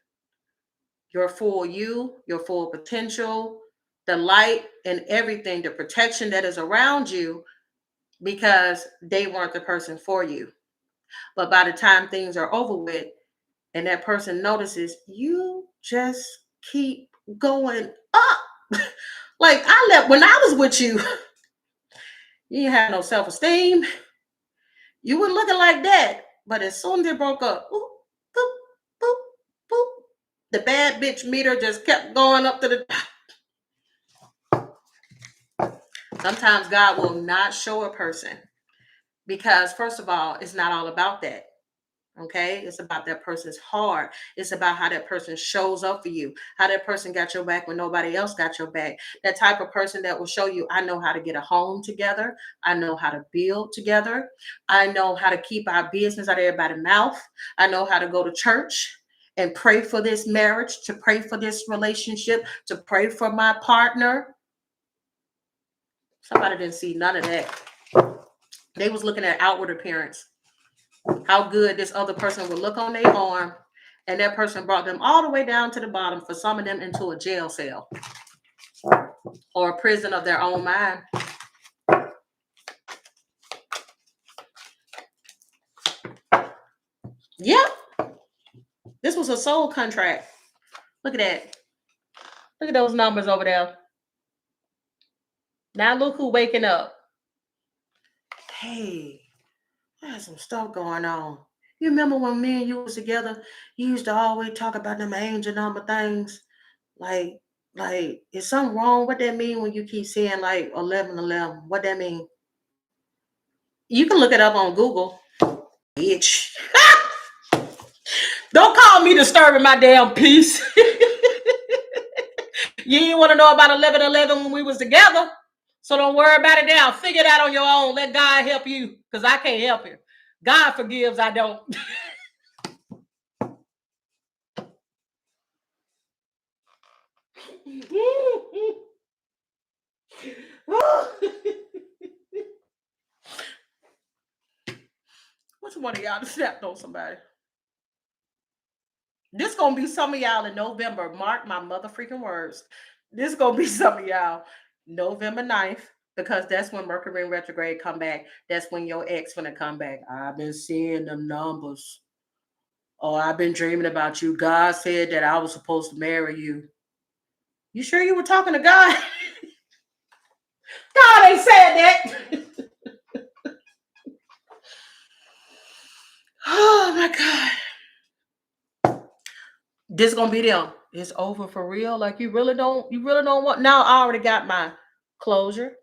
your full you, your full potential, the light and everything, the protection that is around you, because they weren't the person for you. But by the time things are over with and that person notices, you just keep going up. Like when I was with you, you didn't have no self-esteem. You weren't looking like that. But as soon as they broke up, boop, boop, boop, boop, the bad bitch meter just kept going up to the top. Sometimes God will not show a person because, first of all, it's not all about that. Okay, it's about that person's heart. It's about how that person shows up for you, how that person got your back when nobody else got your back. That type of person that will show you, I know how to get a home together. I know how to build together. I know how to keep our business out of everybody's mouth. I know how to go to church and pray for this marriage, to pray for this relationship, to pray for my partner. Somebody didn't see none of that. They was looking at outward appearance, how good this other person would look on their arm, and that person brought them all the way down to the bottom, for some of them into a jail cell or a prison of their own mind. Yep. This was a soul contract. Look at that. Look at those numbers over there. Now look who waking up. Hey, there's some stuff going on. You remember when me and you was together, you used to always talk about them angel number things. Like, is something wrong? What that mean when you keep saying like 1111? What that mean? You can look it up on Google. Bitch. Don't call me disturbing my damn peace. You didn't want to know about 1111 when we was together. So don't worry about it now. Figure it out on your own. Let God help you, because I can't help you. God forgives, I don't. Which one of y'all snapped on somebody? This gonna be some of y'all in November. Mark my mother freaking words. This gonna be some of y'all November 9th, because that's when Mercury in retrograde come back. That's when your ex gonna come back. I've been seeing them numbers. Oh, I've been dreaming about you. God said that I was supposed to marry you. You sure you were talking to God? God ain't said that. Oh my God. This gonna be them. It's over for real. Like you really don't want. Now I already got my closure.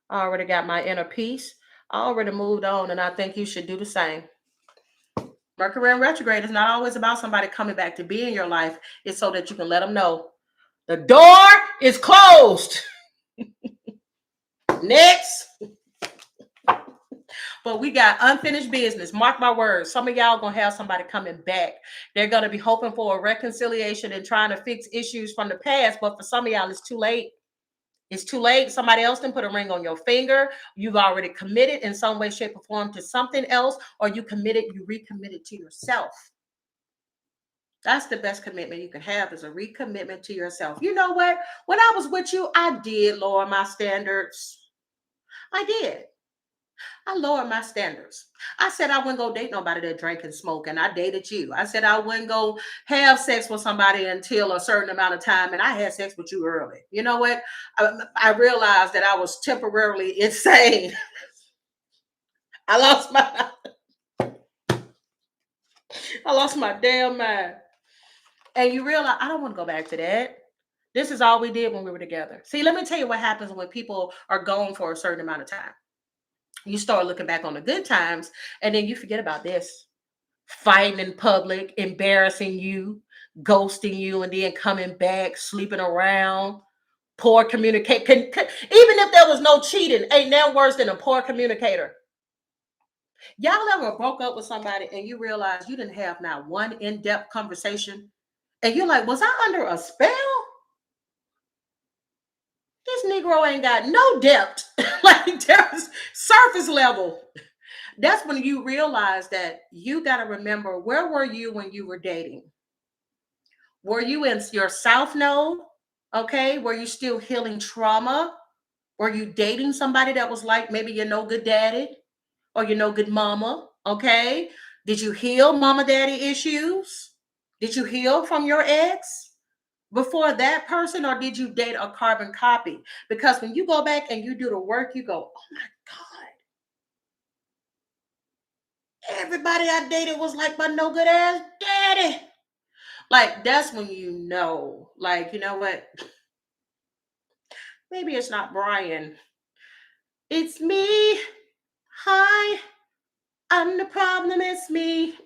I already got my inner peace. I already moved on, and I think you should do the same. Mercury in retrograde is not always about somebody coming back to be in your life. It's so that you can let them know the door is closed. Next. But we got unfinished business. Mark my words. Some of y'all gonna have somebody coming back. They're gonna be hoping for a reconciliation and trying to fix issues from the past. But for some of y'all, it's too late. It's too late. Somebody else can put a ring on your finger. You've already committed in some way, shape, or form to something else, or you recommitted to yourself. That's the best commitment you can have, is a recommitment to yourself. You know what? When I was with you, I did lower my standards. I did. I lowered my standards. I said I wouldn't go date nobody that drank and smoke, and I dated you. I said I wouldn't go have sex with somebody until a certain amount of time, and I had sex with you early. You know what? I realized that I was temporarily insane. I lost my damn mind. And you realize I don't want to go back to that. This is all we did when we were together. See, let me tell you what happens when people are gone for a certain amount of time. You start looking back on the good times, and then you forget about this. Fighting in public, embarrassing you, ghosting you, and then coming back, sleeping around, poor communicate. Even if there was no cheating, ain't nothing worse than a poor communicator. Y'all ever broke up with somebody and you realize you didn't have not one in-depth conversation, and you're like, was I under a spell? This Negro ain't got no depth. Like there's surface level. That's when you realize that you got to remember, where were you when you were dating? Were you in your South Node? Okay. Were you still healing trauma? Were you dating somebody that was like maybe you're no good daddy or you're no good mama? Okay. Did you heal mama daddy issues? Did you heal from your ex before that person, or did you date a carbon copy? Because when you go back and you do the work, you go, oh my God, everybody I dated was like my no good ass daddy. Like, that's when you know, like, you know what? Maybe it's not Brian. It's me. Hi. I'm the problem. It's me.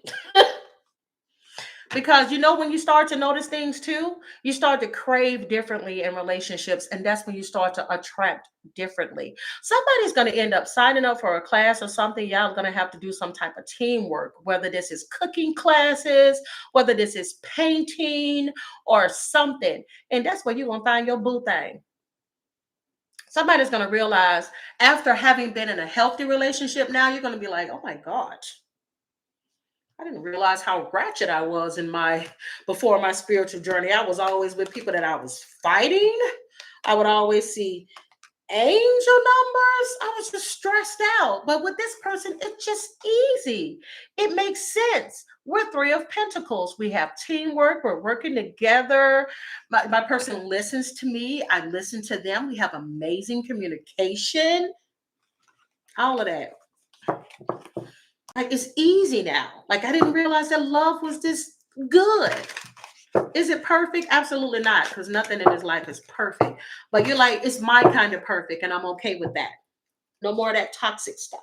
Because you know, when you start to notice things too, you start to crave differently in relationships, and that's when you start to attract differently. Somebody's going to end up signing up for a class or something. Y'all going to have to do some type of teamwork, whether this is cooking classes, whether this is painting or something. And that's where you're going to find your boo thing. Somebody's going to realize, after having been in a healthy relationship, now you're going to be like, oh my God, I didn't realize how ratchet I was before my spiritual journey. I was always with people that I was fighting. I would always see angel numbers. I was just stressed out. But with this person, it's just easy. It makes sense. We're Three of Pentacles. We have teamwork. We're working together. My person listens to me. I listen to them. We have amazing communication. All of that. Like, it's easy now. Like, I didn't realize that love was this good. Is it perfect? Absolutely not, because nothing in this life is perfect. But you're like, it's my kind of perfect, and I'm okay with that. No more of that toxic stuff.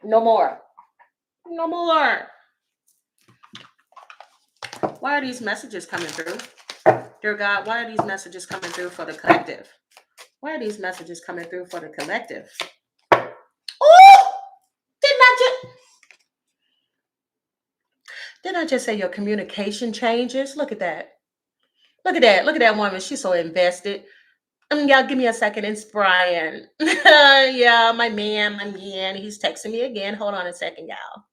No more. No more. Why are these messages coming through? Dear God, why are these messages coming through for the collective? Why are these messages coming through for the collective? Oh, didn't I just say your communication changes? Look at that. Look at that. Look at that woman. She's so invested. Y'all give me a second. It's Brian. Yeah, my man. He's texting me again. Hold on a second, y'all.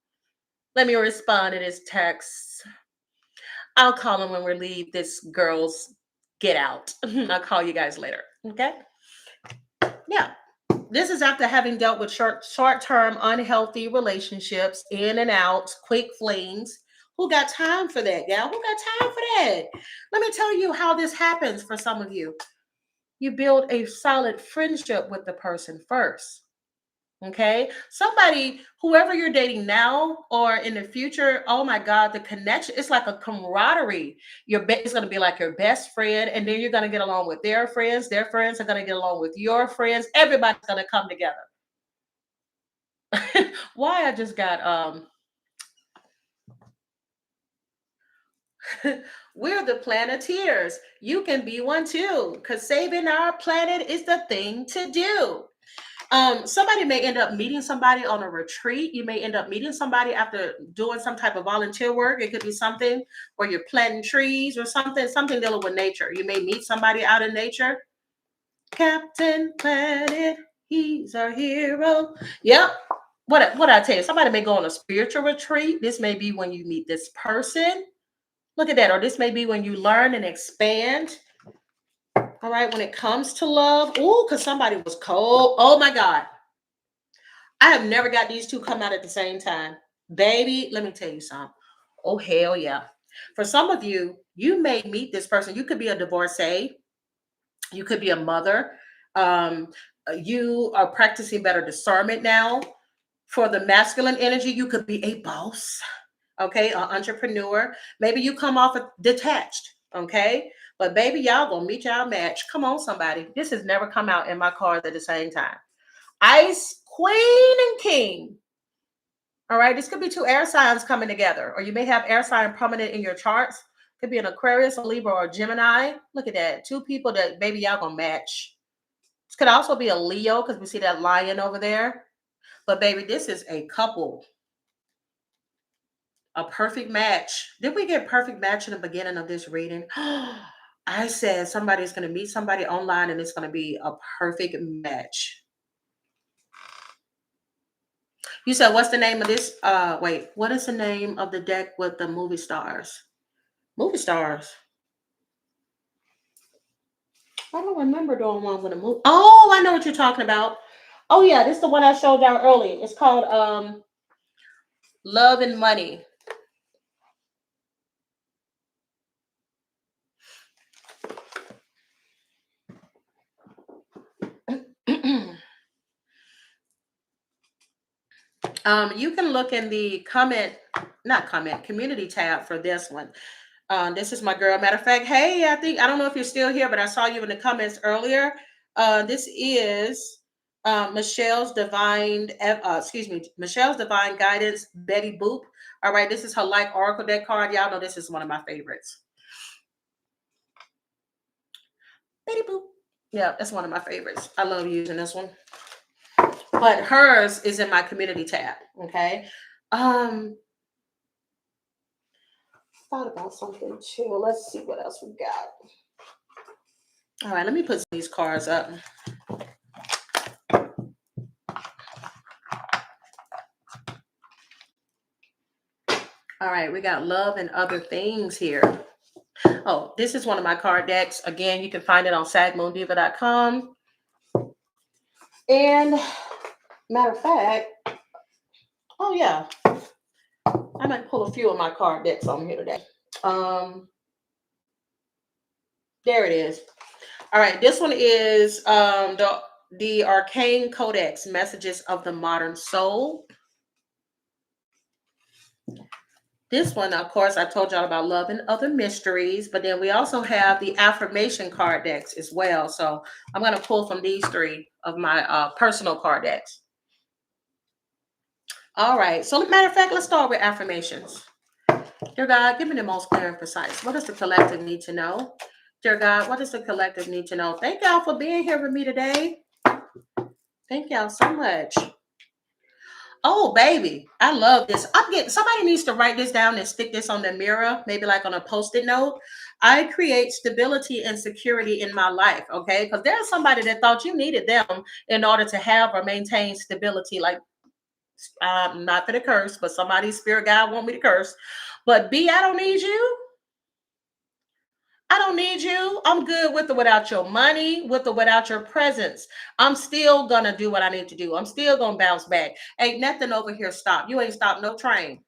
Let me respond to this text. I'll call him when we leave this girl's get out. I'll call you guys later. Okay? Yeah. This is after having dealt with short-term unhealthy relationships, in and out, quick flings. Who got time for that, gal? Who got time for that? Let me tell you how this happens for some of you. You build a solid friendship with the person first. Okay, somebody, whoever you're dating now or in the future, oh my God, the connection, it's like a camaraderie. It's going to be like your best friend, and then you're going to get along with their friends. Their friends are going to get along with your friends. Everybody's going to come together. Why I just got we're the Planeteers. You can be one too, because saving our planet is the thing to do. Somebody may end up meeting somebody on a retreat. You may end up meeting somebody after doing some type of volunteer work. It could be something where you're planting trees or something dealing with nature. You may meet somebody out in nature. Captain Planet, he's our hero. Yep. What I tell you, somebody may go on a spiritual retreat. This may be when you meet this person. Look at that. Or this may be when you learn and expand. All right, when it comes to love, because somebody was cold. Oh my God. I have never got these two come out at the same time. Baby, let me tell you something. Oh, hell yeah. For some of you, you may meet this person. You could be a divorcee. You could be a mother. Um, you are practicing better discernment now. For the masculine energy, you could be a boss, okay, an entrepreneur. Maybe you come off detached, okay? But baby, y'all gonna meet y'all match. Come on, somebody. This has never come out in my cards at the same time. Ice, Queen, and King. All right, this could be two air signs coming together, or you may have air sign prominent in your charts. Could be an Aquarius, a Libra, or a Gemini. Look at that. Two people that maybe y'all gonna match. This could also be a Leo, because we see that lion over there. But baby, this is a couple. A perfect match. Did we get perfect match in the beginning of this reading? I said somebody's going to meet somebody online and it's going to be a perfect match. You said, what's the name of this? Wait, what is the name of the deck with the movie stars? Movie stars. I don't remember doing one with a movie. Oh, I know what you're talking about. Oh yeah, this is the one I showed y'all earlier. It's called Love and Money. You can look in the community tab for this one. This is my girl. Matter of fact, hey, I don't know if you're still here, but I saw you in the comments earlier. This is Michelle's Divine Guidance, Betty Boop. All right, this is her Light Oracle deck card. Y'all know this is one of my favorites. Betty Boop. Yeah, that's one of my favorites. I love using this one. But hers is in my community tab. Okay. Thought about something too. Let's see what else we got. All right, let me put these cards up. All right, we got Love and Other Things here. Oh, this is one of my card decks. Again, you can find it on sagmoondiva.com. And matter of fact, oh yeah, I might pull a few of my card decks on here today. There it is. All right, this one is the Arcane Codex, Messages of the Modern Soul. This one, of course, I told y'all about Love and Other Mysteries, but then we also have the affirmation card decks as well. So I'm going to pull from these three of my personal card decks. All right. So matter of fact, let's start with affirmations. Dear God, give me the most clear and precise. What does the collective need to know? Dear God, what does the collective need to know? Thank y'all for being here with me today. Thank y'all so much. Oh, baby, I love this. Somebody needs to write this down and stick this on the mirror, maybe like on a post-it note. I create stability and security in my life, okay? Because there's somebody that thought you needed them in order to have or maintain stability. Like, not for the curse, but somebody's spirit guide want me to curse. But B, I don't need you. I don't need you. I'm good with or without your money, with or without your presence. I'm still gonna do what I need to do. I'm still gonna bounce back. Ain't nothing over here stop. You ain't stopped no train.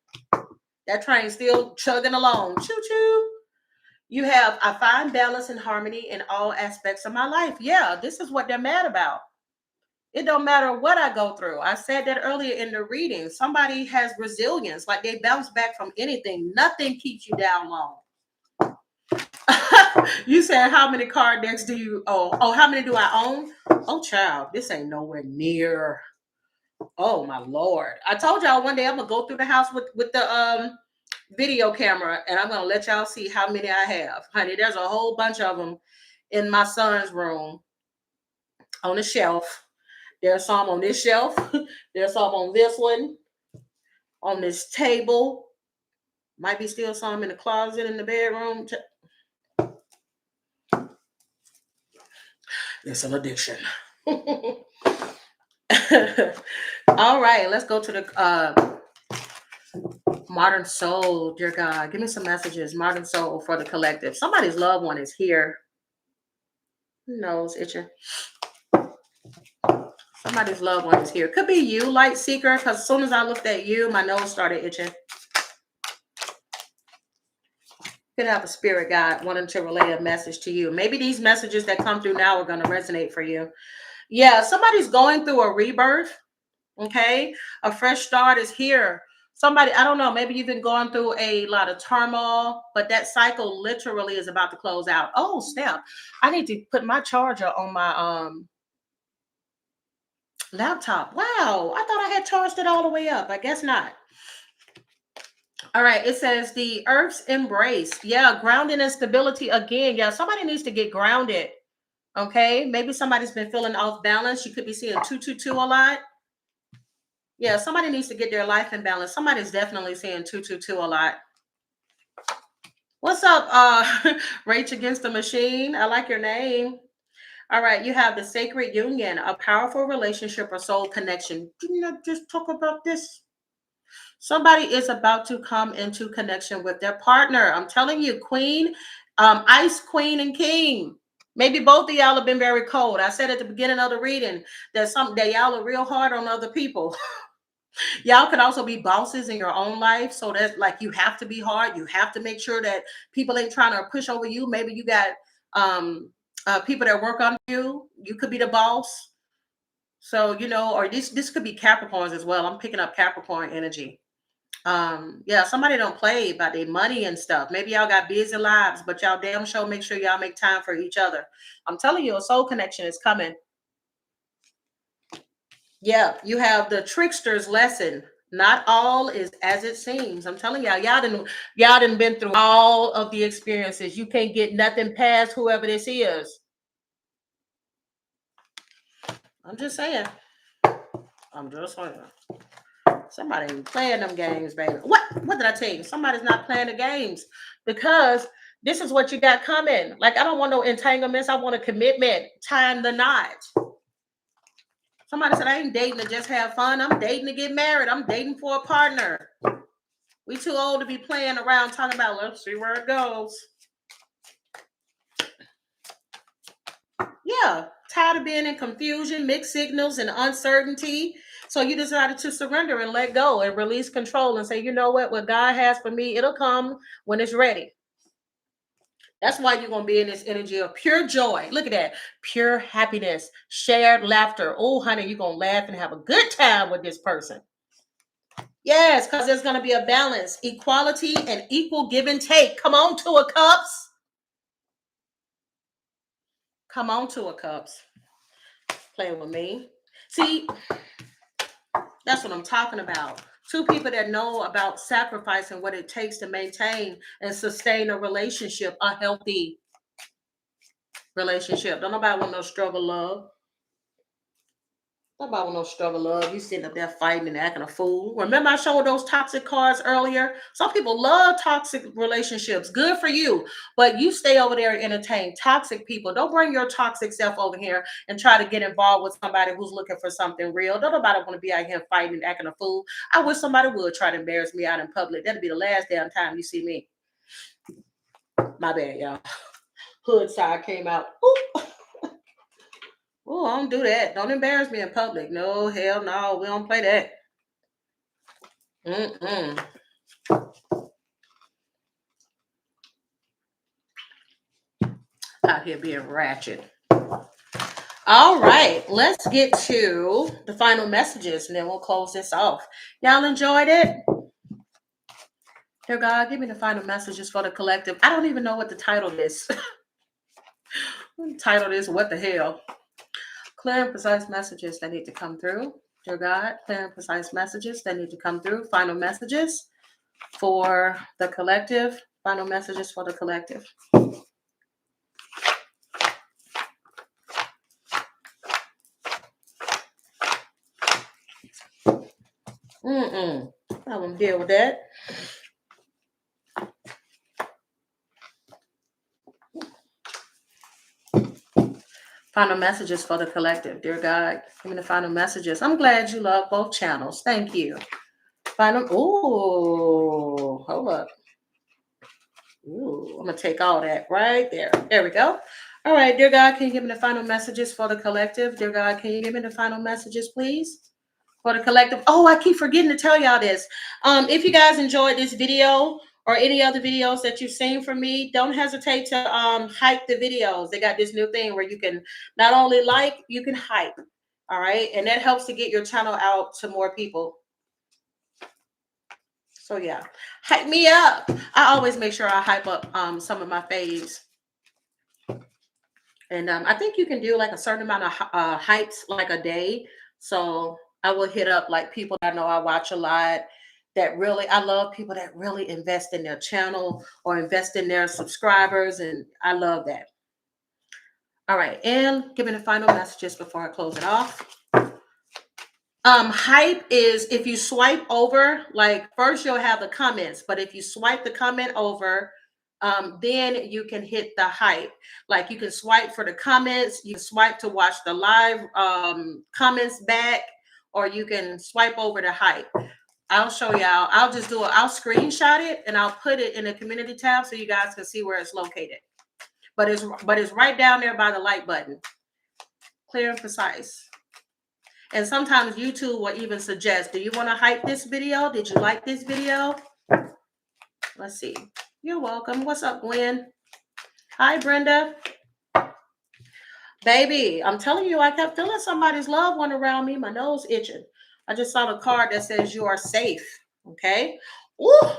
That train's still chugging along. Choo choo. I find balance and harmony in all aspects of my life. Yeah, this is what they're mad about. It don't matter what I go through. I said that earlier in the reading. Somebody has resilience, like they bounce back from anything. Nothing keeps you down long. You said how many card decks do you how many do I own? Oh child, this ain't nowhere near. Oh my Lord. I told y'all one day I'm gonna go through the house with the video camera and I'm gonna let y'all see how many I have. Honey, there's a whole bunch of them in my son's room on the shelf. There's some on this shelf. There's some on this one, on this table. Might be still some in the closet in the bedroom. It's an addiction. All right, let's go to the modern soul. Dear God, give me some messages. Modern soul for the collective. Somebody's loved one is here. Who knows? Itching. Somebody's loved one is here. Could be you, light seeker, because as soon as I looked at you, my nose started itching. Could have a spirit guide wanting to relay a message to you. Maybe these messages that come through now are going to resonate for you. Yeah, somebody's going through a rebirth. Okay, a fresh start is here. Somebody, I don't know, maybe you've been going through a lot of turmoil, but that cycle literally is about to close out. Oh, snap. I need to put my charger on my laptop. Wow, I thought I had charged it all the way up. I guess not. All right, it says the Earth's embrace. Yeah, grounding and stability again. Yeah, somebody needs to get grounded. Okay, maybe somebody's been feeling off balance. You could be seeing 222 a lot. Yeah, somebody needs to get their life in balance. Somebody's definitely seeing 222 a lot. What's up, Rage Against the Machine? I like your name. All right, you have the sacred union, a powerful relationship or soul connection. Didn't I just talk about this? Somebody is about to come into connection with their partner. I'm telling you, Queen, Ice Queen and King. Maybe both of y'all have been very cold. I said at the beginning of the reading that y'all are real hard on other people. Y'all could also be bosses in your own life. So that's like you have to be hard. You have to make sure that people ain't trying to push over you. Maybe you got people that work on you. You could be the boss. So, or this could be Capricorns as well. I'm picking up Capricorn energy. Yeah, somebody don't play about their money and stuff. Maybe y'all got busy lives, but y'all damn sure make sure y'all make time for each other. I'm telling you, a soul connection is coming. Yeah, you have the trickster's lesson. Not all is as it seems. I'm telling y'all done been through all of the experiences. You can't get nothing past whoever this is. I'm just saying. Somebody ain't playing them games, baby. What did I tell you? Somebody's not playing the games because this is what you got coming. Like, I don't want no entanglements. I want a commitment. Tying the knot. Somebody said, I ain't dating to just have fun. I'm dating to get married. I'm dating for a partner. We too old to be playing around talking about, let's see where it goes. Yeah, tired of being in confusion, mixed signals, and uncertainty. So you decided to surrender and let go and release control and say, you know what God has for me, it'll come when it's ready. That's why you're going to be in this energy of pure joy. Look at that. Pure happiness, shared laughter. Oh, honey, you're going to laugh and have a good time with this person. Yes, because there's going to be a balance, equality, and equal give and take. Come on, Two of Cups. Come on, Two of Cups. Playing with me. See, that's what I'm talking about. Two people that know about sacrifice and what it takes to maintain and sustain a relationship, a healthy. relationship. Don't nobody want no struggle love. Nobody want no struggle love. You sitting up there fighting and acting a fool. Remember, I showed those toxic cards earlier? Some people love toxic relationships. Good for you. But you stay over there and entertain toxic people. Don't bring your toxic self over here and try to get involved with somebody who's looking for something real. Don't nobody want to be out here fighting and acting a fool. I wish somebody would try to embarrass me out in public. That'd be the last damn time you see me. My bad, y'all. Hood side came out. Ooh. Oh, I don't do that. Don't embarrass me in public. No, hell no. We don't play that. Mm-mm. Out here being ratchet. All right, let's get to the final messages and then we'll close this off. Y'all enjoyed it? Dear God, give me the final messages for the collective. I don't even know what the title is. The title is What the Hell? Clear and precise messages that need to come through. Dear God, clear and precise messages that need to come through. Final messages for the collective. Final messages for the collective. I won't deal with that. Final messages for the collective. Dear God, give me the final messages. I'm glad you love both channels. Thank you. Final. Ooh, hold up. Ooh, I'm going to take all that right there. There we go. All right, dear God, can you give me the final messages for the collective? Dear God, can you give me the final messages, please? For the collective. Oh, I keep forgetting to tell y'all this. If you guys enjoyed this video or any other videos that you've seen from me, don't hesitate to hype the videos. They got this new thing where you can not only like, you can hype. All right. And that helps to get your channel out to more people. So yeah, hype me up. I always make sure I hype up some of my faves. And I think you can do like a certain amount of hypes like a day. So I will hit up like people that I know I watch a lot that really, I love people that really invest in their channel or invest in their subscribers. And I love that. All right. And giving the final messages before I close it off. Hype is if you swipe over, like first you'll have the comments, but if you swipe the comment over, then you can hit the hype. Like you can swipe for the comments, you can swipe to watch the live comments back, or you can swipe over the hype. I'll show y'all. I'll just do it. I'll screenshot it and I'll put it in the community tab so you guys can see where it's located. But it's right down there by the like button. Clear and precise. And sometimes YouTube will even suggest, do you want to hype this video? Did you like this video? Let's see. You're welcome. What's up, Gwen? Hi, Brenda. Baby, I'm telling you, I kept feeling somebody's loved one around me. My nose itching. I just saw the card that says you are safe. Okay. Ooh.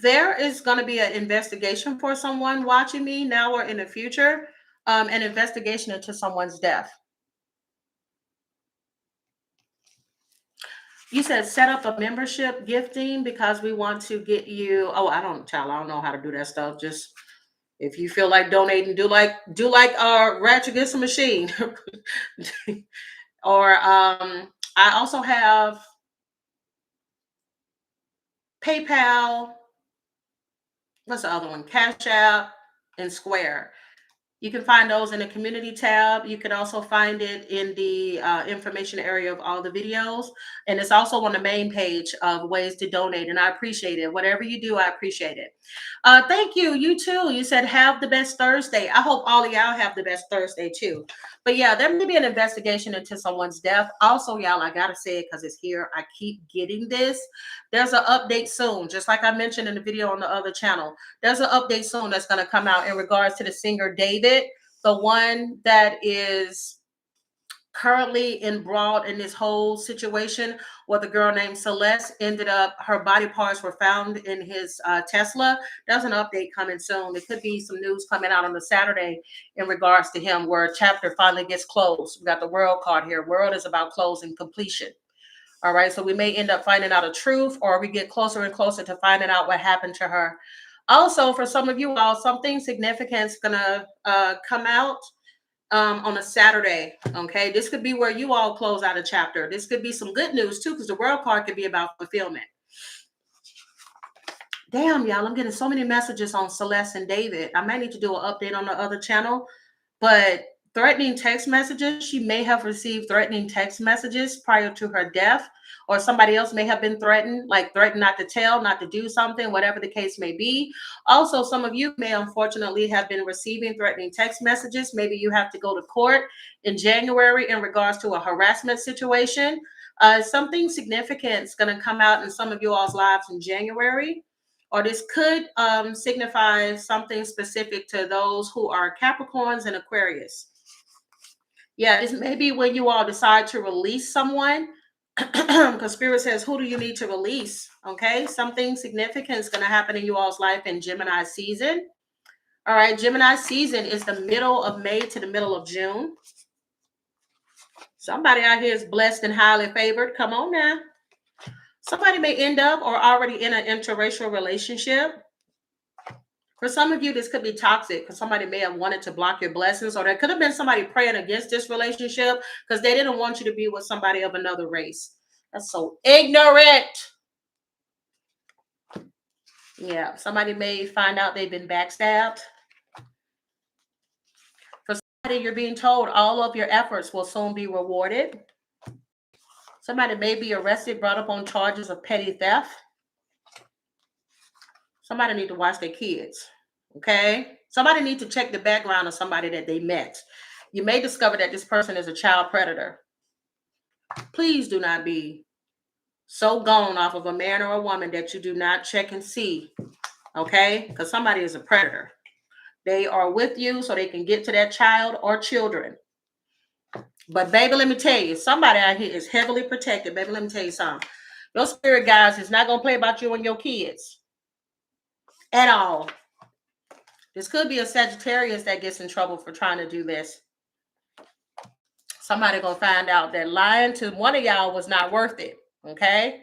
There is going to be an investigation for someone watching me now or in the future. An investigation into someone's death. You said set up a membership gifting because we want to get you. Oh, I don't know how to do that stuff. Just if you feel like donating, do like Ratchet Against the Machine. Or I also have PayPal. What's the other one? Cash App and Square. You can find those in the community tab. You can also find it in the information area of all the videos. And it's also on the main page of ways to donate. And I appreciate it. Whatever you do, I appreciate it. Thank you. You too. You said have the best Thursday. I hope all of y'all have the best Thursday too. But yeah, there may be an investigation into someone's death. Also, y'all, I got to say it because it's here. I keep getting this. There's an update soon. Just like I mentioned in the video on the other channel. There's an update soon that's going to come out in regards to the singer David, the one that is currently embroiled in this whole situation with a girl named Celeste. Ended up, her body parts were found in his Tesla. There's an update coming soon. There could be some news coming out on the Saturday in regards to him where a chapter finally gets closed. We got the world card here. World is about closing completion. All right, so we may end up finding out a truth, or we get closer and closer to finding out what happened to her. Also, for some of you all, something significant is gonna come out on a Saturday. Okay, this could be where you all close out a chapter. This could be some good news too, because the World card could be about fulfillment. Damn, y'all, I'm getting so many messages on Celeste and David. I might need to do an update on the other channel, but threatening text messages, she may have received threatening text messages prior to her death, or somebody else may have been threatened, like threatened not to tell, not to do something, whatever the case may be. Also, some of you may unfortunately have been receiving threatening text messages. Maybe you have to go to court in January in regards to a harassment situation. Something significant is going to come out in some of you all's lives in January, or this could signify something specific to those who are Capricorns and Aquarius. Yeah, this may be when you all decide to release someone, because Spirit says, who do you need to release? Okay, something significant is going to happen in you all's life in Gemini season. All right, Gemini season is the middle of May to the middle of June. Somebody out here is blessed and highly favored. Come on now. Somebody may end up or already in an interracial relationship. For some of you, this could be toxic because somebody may have wanted to block your blessings, or there could have been somebody praying against this relationship because they didn't want you to be with somebody of another race. That's so ignorant. Yeah, somebody may find out they've been backstabbed. For somebody, you're being told all of your efforts will soon be rewarded. Somebody may be arrested, brought up on charges of petty theft. Somebody need to watch their kids. Okay? Somebody need to check the background of somebody that they met. You may discover that this person is a child predator. Please do not be so gone off of a man or a woman that you do not check and see. Okay? Because somebody is a predator. They are with you so they can get to that child or children. But baby, let me tell you, somebody out here is heavily protected. Baby, let me tell you something. Your spirit guys is not going to play about you and your kids at all. This could be a Sagittarius that gets in trouble for trying to do this. Somebody going to find out that lying to one of y'all was not worth it. Okay?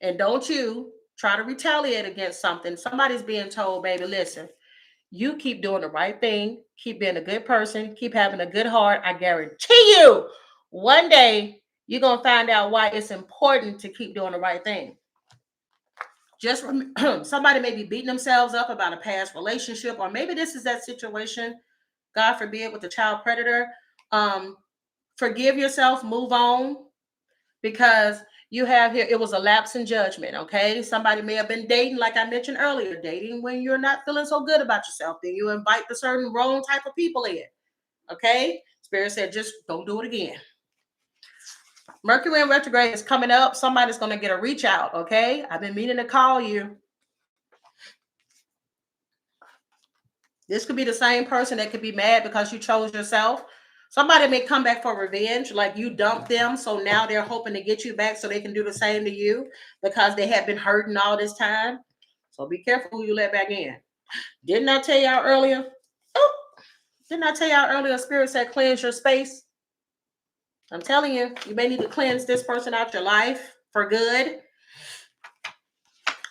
And don't you try to retaliate against something. Somebody's being told, baby, listen, you keep doing the right thing. Keep being a good person. Keep having a good heart. I guarantee you, one day you're going to find out why it's important to keep doing the right thing. Just somebody may be beating themselves up about a past relationship, or maybe this is that situation, God forbid, with the child predator. Forgive yourself, move on, because you have here, it was a lapse in judgment, okay? Somebody may have been dating, like I mentioned earlier, dating when you're not feeling so good about yourself. Then you invite the certain wrong type of people in, okay? Spirit said, just don't do it again. Mercury in retrograde is coming up. Somebody's going to get a reach out, okay? I've been meaning to call you. This could be the same person that could be mad because you chose yourself. Somebody may come back for revenge, like you dumped them, so now they're hoping to get you back so they can do the same to you because they have been hurting all this time. So be careful who you let back in. Didn't I tell y'all earlier? Oh, didn't I tell y'all earlier? Spirit said cleanse your space. I'm telling you, you may need to cleanse this person out your life for good,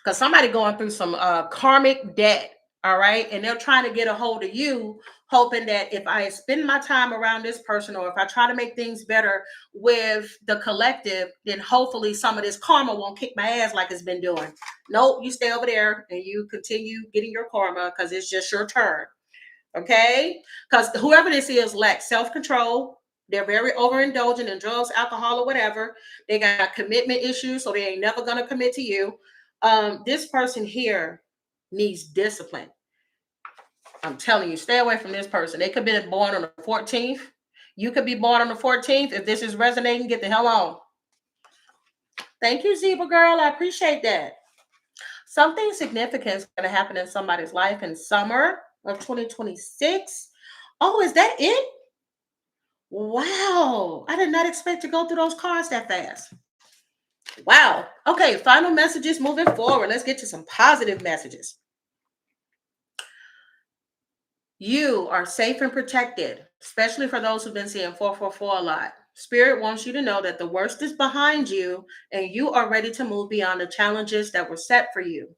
because somebody going through some karmic debt. All right. And they're trying to get a hold of you, hoping that if I spend my time around this person, or if I try to make things better with the collective, then hopefully some of this karma won't kick my ass like it's been doing. Nope. You stay over there and you continue getting your karma because it's just your turn. Okay. Because whoever this is lacks self-control. They're very overindulgent in drugs, alcohol, or whatever. They got commitment issues, so they ain't never going to commit to you. This person here needs discipline. I'm telling you, stay away from this person. They could be born on the 14th. You could be born on the 14th. If this is resonating, get the hell on. Thank you, Zebra Girl. I appreciate that. Something significant is going to happen in somebody's life in summer of 2026. Oh, is that it? Wow. I did not expect to go through those cards that fast. Wow. Okay, final messages moving forward. Let's get to some positive messages. You are safe and protected, especially for those who've been seeing 444 a lot. Spirit wants you to know that the worst is behind you and you are ready to move beyond the challenges that were set for you.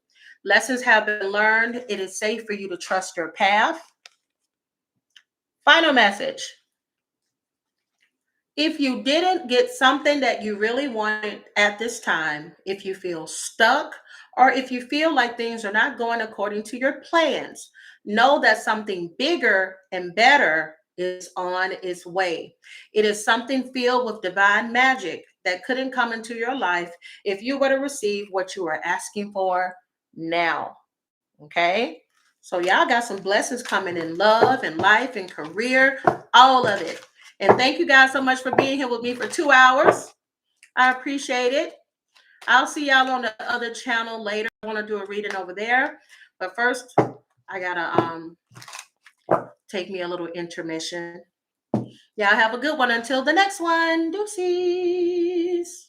Lessons have been learned. It is safe for you to trust your path. Final message. If you didn't get something that you really wanted at this time, if you feel stuck, or if you feel like things are not going according to your plans, know that something bigger and better is on its way. It is something filled with divine magic that couldn't come into your life if you were to receive what you are asking for now. Okay? So, y'all got some blessings coming in love and life and career, all of it. And thank you guys so much for being here with me for 2 hours. I appreciate it. I'll see y'all on the other channel later. I want to do a reading over there. But first, I gotta take me a little intermission. Y'all have a good one until the next one. Deuces.